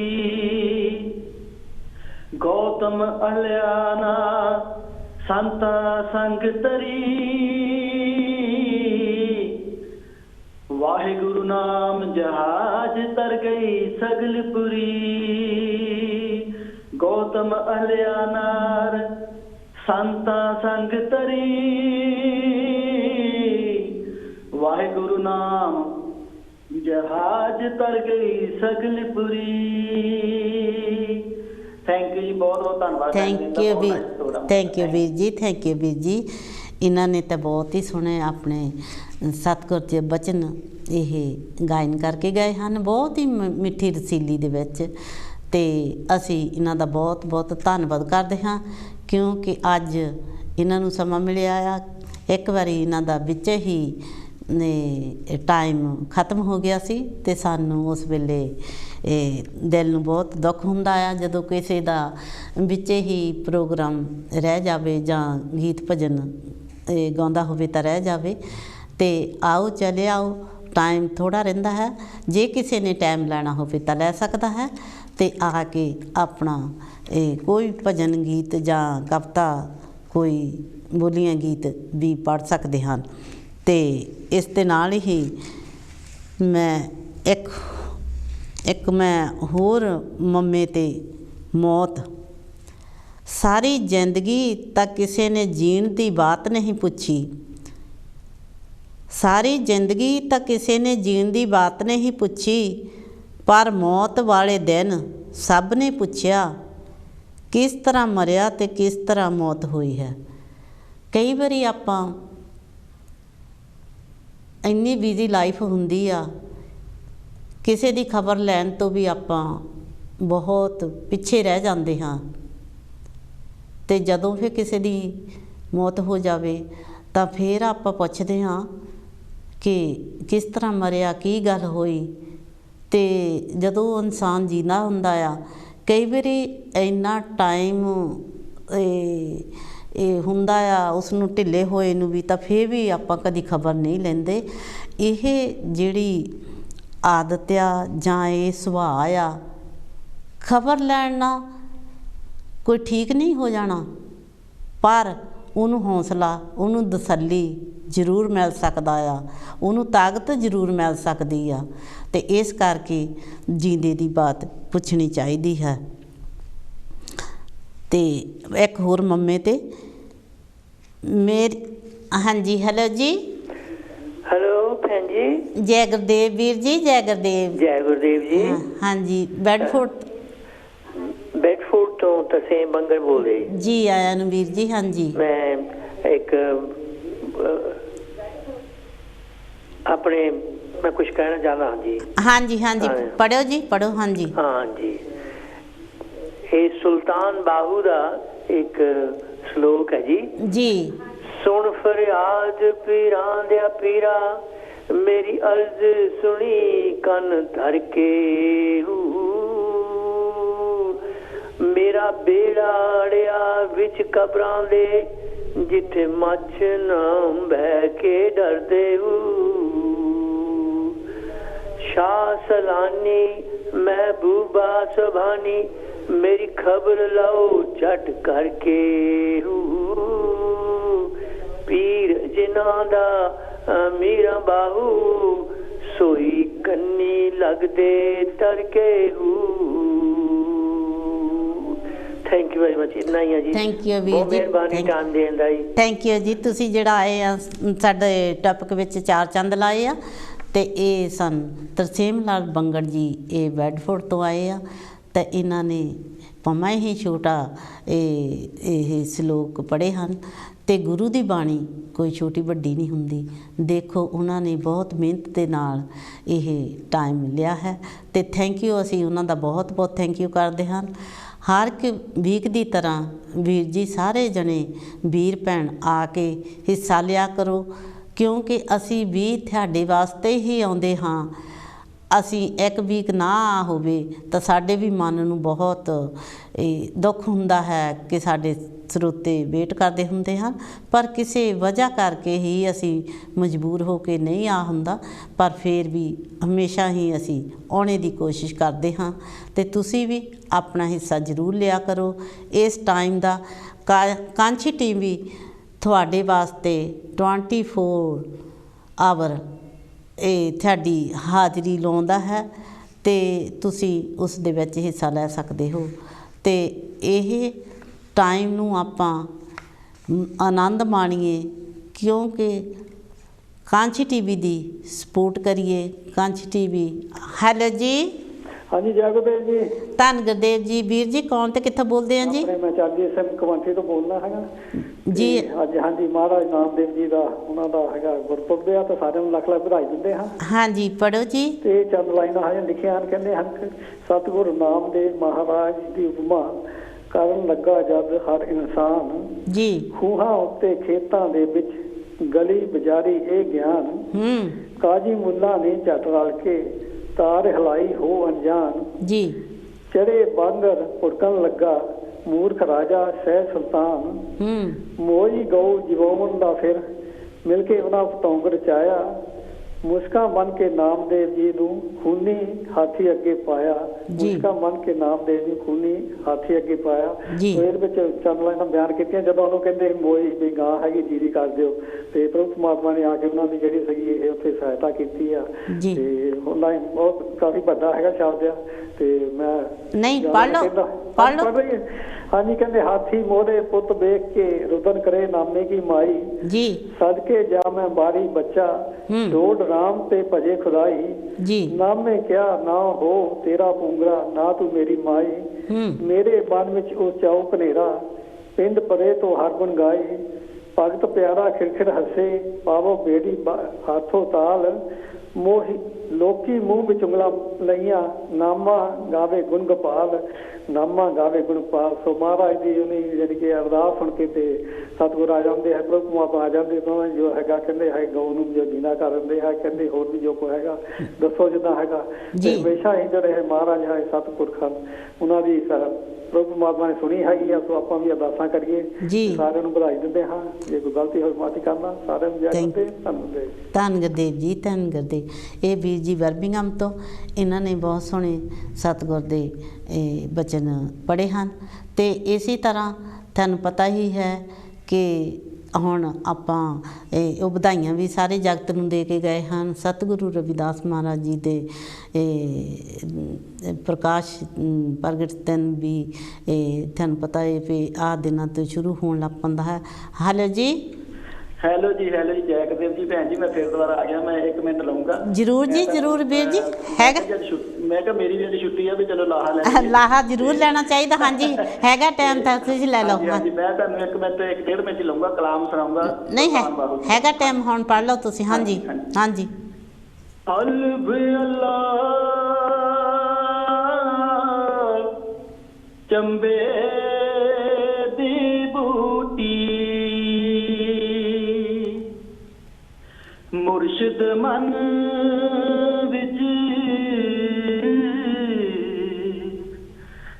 गौतम अल्याना संता संग तरी, वाहिगुरु नाम जहाज तर गई सगलपुरी, गौतम अल्यानार संता संग तरी, वाहिगुरु नाम जहाज तर गई सगलपुरी। थैंक यू जी, बहुत बहुत धन्यवाद। थैंक यू वीर जी, थैंक यू वीर जी। इन्हों ने तो बहुत ही सोहने अपने सतगुर के बचन ये गायन करके गए हैं, बहुत ही मिठी रसीली दे विच, ते असी इन्हां दा बहुत बहुत धन्नवाद करते हाँ, क्योंकि अज इन्हां नूं समा मिलिया आ। एक बारी इन्हां दा विच ही टाइम खत्म हो गया सी, ते सानू उस वेले दिल नूं बहुत दुख हुंदा आ जदों किसी दा विच ही प्रोग्राम रह जावे जां गीत भजन गाउंदा होवे तां रह जावे। ते आओ चले आओ, टाइम थोड़ा रहिंदा है, जे किसी ने टाइम लैना होवे तां लै सकदा है, ते आके अपना कोई भजन गीत जां कविता कोई बोलियां गीत भी पढ़ सकते हैं। तो इस दे नाल ही मैं एक मैं होर मम्मे ते मौत, सारी जिंदगी तक किसी ने जीण दी बात नहीं पूछी, सारी जिंदगी तक किसी ने जीण दी बात नहीं पूछी, पर मौत वाले दिन सब ने पूछया किस तरह मरिया ते किस तरह मौत हुई है। कई बारी आपां इन्नी बिजी लाइफ हुंदी आ, किसी दी खबर लैण तो भी आपां बहुत पिछे रह जांदे हां, ते जदों फिर किसी दी मौत हो जावे तां फिर आपां पुछदे हां कि किस तरह मरिया, की गल होई। ते जदों इंसान जींदा हुंदा आ, कई बारी इन्ना टाइम हुंदा आ उसनूं ढिले होए नूं भी, तां फिर भी आपां कदी खबर नहीं लैंदे। इह जिहड़ी आदत आ जां इह सुभाਅ आ, खबर लैण नाल कोई ठीक नहीं हो जाना, पर उन्होंने हौसला, उन्होंने तसल्ली जरूर मिल सकता आ, उन्होंने ताकत जरूर मिल सकती आ। तो इस करके जींदे दी बात पुछनी चाहिए है। तो एक होर मम्मे ते मेरी, हाँ जी, हेलो जी, हेलो भैन जी, जय गुरदेव वीर जी, जय गुरदेव, जय गुरदेव जी। हाँ जी, बेडफोर्ड तो तरसेम बंगर बोल रही जी, आया नु वीर जी। हाँ जी, मैं एक अपने मैं कुछ कहना चाहता हाँ जी। हाँ जी, हाँ जी, पढ़ो जी, पढ़ो। हाँ जी, हाँ जी, ये सुल्तान बाहू दा एक श्लोक है जी। जी, सुन फरियाद पीरां दिया पीरा, मेरी अर्ज सुनी कन धर के, मेरा बेड़ा अड़िया विच कबरां दे, जिथे मच ना बह के डरदे। शाह सलानी महबूबा सुभानी, मेरी खबर लाओ झट करके। पीर जिन्हां दा मीरा बाहू, सोई कन्नी लगदे तरके। थैंक यू वेरी मच, इतना ही है जी। थैंक यू वीर जी, मेहरबानी टाइम देण दा जी। थैंक यू जी। तुसीं जिहड़ा आए आ साडे टॉपिक विच चार चंद लाए आ, ते ये सन तरसेम लाल बंगड़ जी, ये बेडफोर्ड तो आए आ, ते इन्हां ने भावें ही छोटा ये श्लोक पढ़े हैं। ते गुरु दी बाणी कोई छोटी वड्डी नहीं हुंदी। देखो उन्होंने बहुत मेहनत के नाल ये टाइम लिया है, तो थैंक यू, असीं उन्हां दा बहुत बहुत थैंक यू करते हैं। हर एक वीक की तरह वीर जी सारे जने वीर भैन आके हिस्सा लिया करो, क्योंकि असी भी तुहाडे वास्ते ही आउंदे हाँ। ਅਸੀਂ ਇੱਕ ਵੀਕ ਨਾ ਹੋਵੇ ਤਾਂ ਸਾਡੇ ਵੀ ਮਨ ਨੂੰ ਬਹੁਤ ਦੁੱਖ ਹੁੰਦਾ ਹੈ ਕਿ ਸਾਡੇ ਸਰੋਤੇ ਵੇਟ ਕਰਦੇ ਹੁੰਦੇ ਹਨ, ਪਰ ਕਿਸੇ ਵਜ੍ਹਾ ਕਰਕੇ ਹੀ ਅਸੀਂ ਮਜਬੂਰ ਹੋ ਕੇ ਨਹੀਂ ਆ ਹੁੰਦਾ, ਪਰ ਫਿਰ ਵੀ ਹਮੇਸ਼ਾ ਹੀ ਅਸੀਂ ਆਉਣੇ ਦੀ ਕੋਸ਼ਿਸ਼ ਕਰਦੇ ਹਾਂ। ਅਤੇ ਤੁਸੀਂ ਵੀ ਆਪਣਾ ਹਿੱਸਾ ਜ਼ਰੂਰ ਲਿਆ ਕਰੋ। ਇਸ ਟਾਈਮ ਦਾ ਕਾਂਛੀ ਟੀਵੀ ਤੁਹਾਡੇ ਵਾਸਤੇ 24 ਆਵਰ ਇਹ ਤੁਹਾਡੀ ਹਾਜ਼ਰੀ ਲਾਉਂਦਾ ਹੈ ਅਤੇ ਤੁਸੀਂ ਉਸ ਦੇ ਵਿੱਚ ਹਿੱਸਾ ਲੈ ਸਕਦੇ ਹੋ। ਅਤੇ ਇਹ ਟਾਈਮ ਨੂੰ ਆਪਾਂ ਆਨੰਦ ਮਾਣੀਏ, ਕਿਉਂਕਿ ਕਾਂਛੀ ਟੀਵੀ ਦੀ ਸਪੋਰਟ ਕਰੀਏ। ਕਾਂਛੀ ਟੀਵੀ। ਹੈਲੋ ਜੀ। ਹਾਂਜੀ, ਜੈ ਗੁਰਦੇਵ ਜੀ। ਧੰਨ ਗੁਰਦੇਵ ਜੀ। ਵੀਰ ਜੀ ਕੌਣ ਤੇ ਕਿੱਥੋਂ ਬੋਲਦੇ ਆ ਜੀ? ਮੈਂ ਚਰਨਜੀਤ ਸਿੰਘ ਕਵੰਟੀ ਤੋਂ ਬੋਲਦਾ ਹੈਗਾ ਜੀ। ਅੱਜ ਹਾਂਜੀ ਮਹਾਰਾਜ ਨਾਮਦੇਵ ਜੀ ਦਾ ਉਹਨਾਂ ਦਾ ਹੈਗਾ ਗੁਰਪੁਰਬ ਆ, ਤਾਂ ਸਾਰਿਆਂ ਨੂੰ ਲੱਖ ਲੱਖ ਵਧਾਈ ਦਿੰਦੇ ਹਾਂ। ਹਾਂਜੀ, ਪੜ੍ਹੋ ਜੀ। ਤੇ ਚੰਦ ਲਾਈਨਾਂ ਹਨ ਲਿਖੀਆਂ ਹਨ, ਕਹਿੰਦੇ ਹਨ ਸਤਿਗੁਰੂ ਨਾਮਦੇਵ ਮਹਾਰਾਜ ਦੀ ਉਪਮਾ ਕਰਨ ਲੱਗਾ ਜਦ ਹਰ ਇਨਸਾਨ ਜੀ ਖੂਹਾਂ ਉੱਤੇ ਖੇਤਾਂ ਦੇ ਵਿੱਚ ਗਲੀ ਬਜ਼ਾਰੀ ਇਹ ਗਿਆਨ ਕਾਜੀ ਮੁੱਲਾ ਨੇ ਝੱਟ ਰਲ ਕੇ ਤਾਰ ਹਿਲਾਈ ਹੋ ਅਣਜਾਨ ਜੀ। ਚੜੇ ਬਾਂਦਰ ਭੁੜਕਣ ਲੱਗਾ ਮੂਰਖ ਰਾਜਾ ਸਹਿ ਸੁਲਤਾਨ ਮੋਈ ਗਊ ਜਿਵਾਉਣ ਦਾ ਫਿਰ ਮਿਲ ਕੇ ਉਹਨਾਂ ਪਤੰਗ ਰਚਾਇਆ ਮੁਸਕਾ ਬਨ ਕੇ ਨਾਮਦੇਵ ਜੀ ਨੂੰ ਖੂਨੀ ਹਾਥੀ ਅੱਗੇ ਪਾਇਆ। ਮੁਸਕਾ ਬਨ ਕੇ ਨਾਮਦੇਵ ਜੀ ਖੂਨੀ ਹਾਥੀ ਅੱਗੇ ਪਾਇਆ। ਇਹਦੇ ਵਿੱਚ ਚੰਦ ਲਾਈਨਾਂ ਬਿਆਨ ਕੀਤੀਆਂ। ਜਦੋਂ ਉਹਨੂੰ ਕਹਿੰਦੇ ਮੋਈ ਵੀ ਗਾਂ ਹੈਗੀ ਜੀਰੀ ਕਰ ਦਿਓ, ਤੇ ਪ੍ਰਭੂ ਪਰਮਾਤਮਾ ਨੇ ਆ ਕੇ ਉਹਨਾਂ ਦੀ ਜਿਹੜੀ ਸੀਗੀ ਇਹ ਉੱਥੇ ਸਹਾਇਤਾ ਕੀਤੀ ਆ। ਤੇ ਹੁਣ ਲਾਈਨ ਬਹੁਤ ਕਾਫੀ ਵੱਡਾ ਹੈਗਾ ਸ਼ਬਦ ਆ, ਤੇ ਮੈਂ ਨਹੀਂ ਪੜ੍ਹ ਲਓ। ਹਾਂਜੀ, ਕਹਿੰਦੇ ਹਾਥੀ ਮੋੜੇ ਪੁੱਤ ਵੇਖ ਕੇ ਰੁਦਨ ਕਰੇ ਨਾਮੇ ਕੀ ਮਾਈ ਜੀ। ਸਦਕੇ ਜਾ ਮੈਂ ਬਾਰੀ ਬੱਚਾ ਡੋਡ ਰਾਮ ਤੇ ਭਜੇ ਖੁਦਾਈ ਜੀ। ਨਾਮੇ ਕਿਆ ਨਾ ਹੋ ਤੇਰਾ ਪੁੰਗਰਾ ਨਾ ਤੂੰ ਮੇਰੀ ਮਾਈ ਮੇਰੇ ਮਨ ਵਿੱਚ ਉਹ ਚਾਉ ਕਨੇਰਾ ਪਿੰਡ ਪਰੇ ਤੋਂ ਹਰ ਗੁਣ ਗਾਈ ਭਗਤ ਪਿਆਰਾ ਖਿੜਖਿੜ ਹੱਸੇ ਪਾਵੋ ਬੇੜੀ ਹਾਥੋਂ ਤਾਲ ਮੋਹੀ ਲੋਕੀ ਮੂੰਹ ਵਿੱਚ ਉਂਗਲਾਂ ਲਈਆਂ ਨਾਮਾ ਗਾਵੇ ਗੁਣ ਗੋਪਾਲ ਨਾਮਾ ਗਾਵੇ ਗੁਣ ਪਾਲ। ਸੋ ਮਹਾਰਾਜ ਦੀ ਉਹਨੇ ਜਿਹੜੀ ਕਿ ਅਰਦਾਸ ਸੁਣ ਕੇ ਤੇ ਸਤਿਗੁਰ ਆ ਜਾਂਦੇ ਹੈ, ਪ੍ਰਭੂ ਪਰਮਾਤਮਾ ਆ ਜਾਂਦੇ ਤਾਂ ਜੋ ਹੈਗਾ ਕਹਿੰਦੇ ਹੈ ਗਊ ਨੂੰ ਜੋ ਜੀਣਾ ਕਰ ਦਿੰਦੇ ਹੈ, ਕਹਿੰਦੇ ਹੋਰ ਵੀ ਜੋ ਕੋਈ ਹੈਗਾ ਦੱਸੋ ਜਿੱਦਾਂ ਹੈਗਾ। ਹਮੇਸ਼ਾ ਹੀ ਜਿਹੜੇ ਹੈ ਮਹਾਰਾਜ ਹੈ ਸਤਿਪੁਰਖ ਹਨ, ਉਹਨਾਂ ਦੀ ਪ੍ਰਭੂ ਪਰਮਾਤਮਾ ਨੇ ਸੁਣੀ ਹੈਗੀ ਆ। ਸੋ ਆਪਾਂ ਵੀ ਅਰਦਾਸਾਂ ਕਰੀਏ, ਸਾਰਿਆਂ ਨੂੰ ਵਧਾਈ ਦਿੰਦੇ ਹਾਂ। ਜੇ ਕੋਈ ਗਲਤੀ ਹੋਈ ਮਾਫੀ ਕਰਨਾ, ਸਾਰਿਆਂ ਨੂੰ ਜੈ ਗੁਰਦੇਵ। ਧੰਨ ਗੁਰਦੇਵ ਜੀ, ਧੰਨ ਗੁਰਦੇਵ। ਇਹ ਵੀਰ ਜੀ ਬਰਮਿੰਘਮ ਤੋਂ, ਇਹਨਾਂ ਨੇ ਬਹੁਤ ਸੋਹਣੇ ਸਤਿਗੁਰ ਦੇ ਬਚਨ ਪੜ੍ਹੇ ਹਨ। ਅਤੇ ਇਸੇ ਤਰ੍ਹਾਂ ਤੁਹਾਨੂੰ ਪਤਾ ਹੀ ਹੈ ਕਿ ਹੁਣ ਆਪਾਂ ਉਹ ਵਧਾਈਆਂ ਵੀ ਸਾਰੇ ਜਗਤ ਨੂੰ ਦੇ ਕੇ ਗਏ ਹਨ। ਸਤਿਗੁਰੂ ਰਵਿਦਾਸ ਮਹਾਰਾਜ ਜੀ ਦੇ ਪ੍ਰਕਾਸ਼ ਪ੍ਰਗਟ ਦਿਨ ਵੀ ਤੁਹਾਨੂੰ ਪਤਾ ਹੈ ਵੀ ਆਹ ਦਿਨਾਂ ਤੋਂ ਸ਼ੁਰੂ ਹੋਣ ਲੱਗ ਪੈਂਦਾ ਹੈ। ਹੈਲੋ ਜੀ। ਹੈਲੋ ਜੀ। ਹੈਲੋ ਜੀ, ਜੈ ਗੁਰਦੇਵ ਜੀ। ਭੈਣ ਜੀ ਮੈਂ ਫਿਰ ਦੁਬਾਰਾ ਆ ਗਿਆ, ਮੈਂ 1 ਮਿੰਟ ਲਊਂਗਾ। ਜ਼ਰੂਰ ਜੀ, ਜ਼ਰੂਰ ਵੀਰ ਜੀ। ਹੈਗਾ ਮੈਂ ਕਿਹਾ ਮੇਰੀ ਵੀ ਅੱਜ ਛੁੱਟੀ ਆ, ਵੀ ਚਲੋ ਲਾਹਾ ਲੈ ਲਾਹਾ ਜ਼ਰੂਰ ਲੈਣਾ ਚਾਹੀਦਾ। ਹਾਂਜੀ, ਹੈਗਾ ਟਾਈਮ ਤਾਂ ਤੁਸੀਂ ਲੈ ਲਓ। ਹਾਂਜੀ, ਮੈਂ ਤੁਹਾਨੂੰ 1 ਮਿੰਟ 1.5 ਮਿੰਟ ਹੀ ਲਊਂਗਾ, ਕਲਾਮ ਸੁਣਾਉਂਗਾ। ਨਹੀਂ ਹੈਗਾ ਟਾਈਮ, ਹੁਣ ਪੜ੍ਹ ਲਓ ਤੁਸੀਂ। ਹਾਂਜੀ ਹਾਂਜੀ। ਅਲਬ ਅੱਲਾ ਚੰਬੇ ਦੀ ਬੂਟੀ ਮੁਰਸ਼ਿਦ ਮਨ ਵਿੱਚ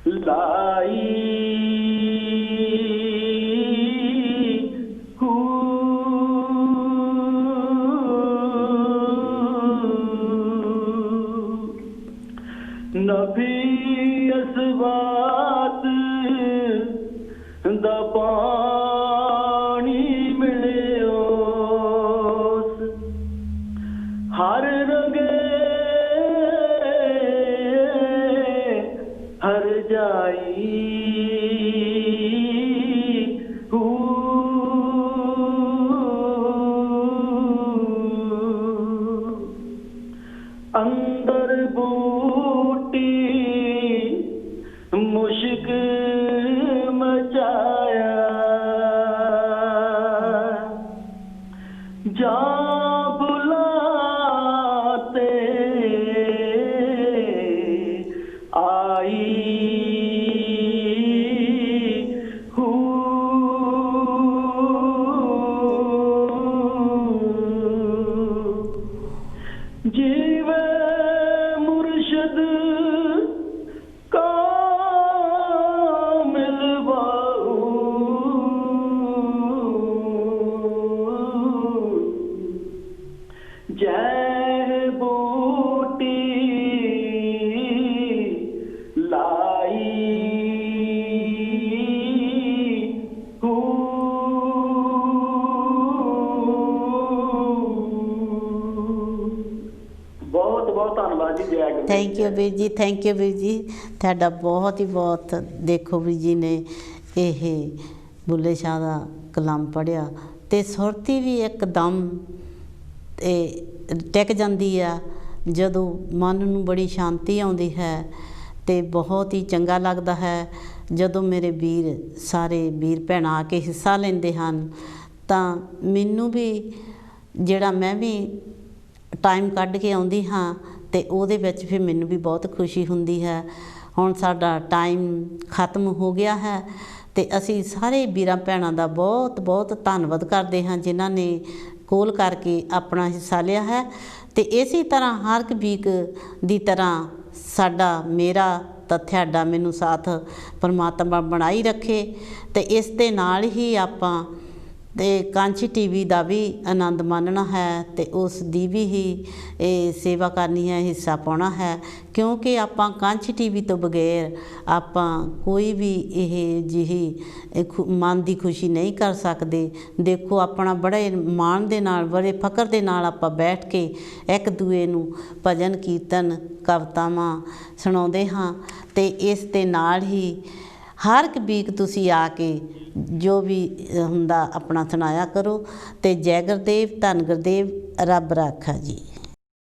ਲਾਈ ਨਬੀ ਅਸਵਾਤ ਦਾ ਪਾਣੀ ਮਿਲਿਓ ਹਰ ਰੰਗੇ ਹਰ ਜਾਈ ਅੰਦਰ ਬੂਟੀ ਮੁਸ਼ਕ ਮਚਾਇਆ ਜਾ ਬੁਲਾਤੇ ਆਈ ਜੀਵੇ ਥੈਂਕ ਯੂ ਵੀਰ ਜੀ, ਥੈਂਕ ਯੂ ਵੀਰ ਜੀ, ਤੁਹਾਡਾ ਬਹੁਤ ਹੀ ਬਹੁਤ। ਦੇਖੋ ਵੀਰ ਜੀ ਨੇ ਇਹ ਬੁੱਲੇ ਸ਼ਾਹ ਦਾ ਕਲਾਮ ਪੜ੍ਹਿਆ ਅਤੇ ਸੁਰਤੀ ਵੀ ਇੱਕਦਮ ਟਿਕ ਜਾਂਦੀ ਆ ਜਦੋਂ ਮਨ ਨੂੰ ਬੜੀ ਸ਼ਾਂਤੀ ਆਉਂਦੀ ਹੈ ਅਤੇ ਬਹੁਤ ਹੀ ਚੰਗਾ ਲੱਗਦਾ ਹੈ ਜਦੋਂ ਮੇਰੇ ਵੀਰ ਸਾਰੇ ਵੀਰ ਭੈਣਾਂ ਆ ਕੇ ਹਿੱਸਾ ਲੈਂਦੇ ਹਨ। ਤਾਂ ਮੈਨੂੰ ਵੀ ਜਿਹੜਾ ਮੈਂ ਵੀ ਟਾਈਮ ਕੱਢ ਕੇ ਆਉਂਦੀ ਹਾਂ ਅਤੇ ਉਹਦੇ ਵਿੱਚ ਫਿਰ ਮੈਨੂੰ ਵੀ ਬਹੁਤ ਖੁਸ਼ੀ ਹੁੰਦੀ ਹੈ। ਹੁਣ ਸਾਡਾ ਟਾਈਮ ਖਤਮ ਹੋ ਗਿਆ ਹੈ ਅਤੇ ਅਸੀਂ ਸਾਰੇ ਵੀਰਾਂ ਭੈਣਾਂ ਦਾ ਬਹੁਤ ਬਹੁਤ ਧੰਨਵਾਦ ਕਰਦੇ ਹਾਂ ਜਿਨ੍ਹਾਂ ਨੇ ਕੋਲ ਕਰਕੇ ਆਪਣਾ ਹਿੱਸਾ ਲਿਆ ਹੈ। ਅਤੇ ਇਸੇ ਤਰ੍ਹਾਂ ਹਰ ਇੱਕ ਵੀਕ ਦੀ ਤਰ੍ਹਾਂ ਸਾਡਾ ਮੇਰਾ ਤਾਂ ਤੁਹਾਡਾ ਮੈਨੂੰ ਸਾਥ ਪਰਮਾਤਮਾ ਬਣਾਈ ਰੱਖੇ ਅਤੇ ਇਸ ਦੇ ਨਾਲ ਹੀ ਆਪਾਂ ਅਤੇ ਕਾਂਚੀ TV ਦਾ ਵੀ ਆਨੰਦ ਮਾਣਨਾ ਹੈ ਅਤੇ ਉਸ ਦੀ ਵੀ ਹੀ ਇਹ ਸੇਵਾ ਕਰਨੀ ਹੈ, ਹਿੱਸਾ ਪਾਉਣਾ ਹੈ, ਕਿਉਂਕਿ ਆਪਾਂ ਕਾਂਚੀ TV ਤੋਂ ਬਗੈਰ ਆਪਾਂ ਕੋਈ ਵੀ ਇਹ ਜਿਹੀ ਮਨ ਦੀ ਖੁਸ਼ੀ ਨਹੀਂ ਕਰ ਸਕਦੇ। ਦੇਖੋ ਆਪਣਾ ਬੜੇ ਮਾਣ ਦੇ ਨਾਲ, ਬੜੇ ਫਕਰ ਦੇ ਨਾਲ ਆਪਾਂ ਬੈਠ ਕੇ ਇੱਕ ਦੂਏ ਨੂੰ ਭਜਨ ਕੀਰਤਨ ਕਵਿਤਾਵਾਂ ਸੁਣਾਉਂਦੇ ਹਾਂ ਅਤੇ ਇਸ ਦੇ ਨਾਲ ਹੀ ਹਰ ਇੱਕ ਵੀਕ ਤੁਸੀਂ ਆ ਕੇ ਜੋ ਵੀ ਹੁੰਦਾ ਆਪਣਾ ਸੁਣਾਇਆ ਕਰੋ। ਅਤੇ ਜੈ ਗੁਰਦੇਵ, ਧੰਨ ਗੁਰਦੇਵ, ਰੱਬ ਰਾਖਾ ਜੀ।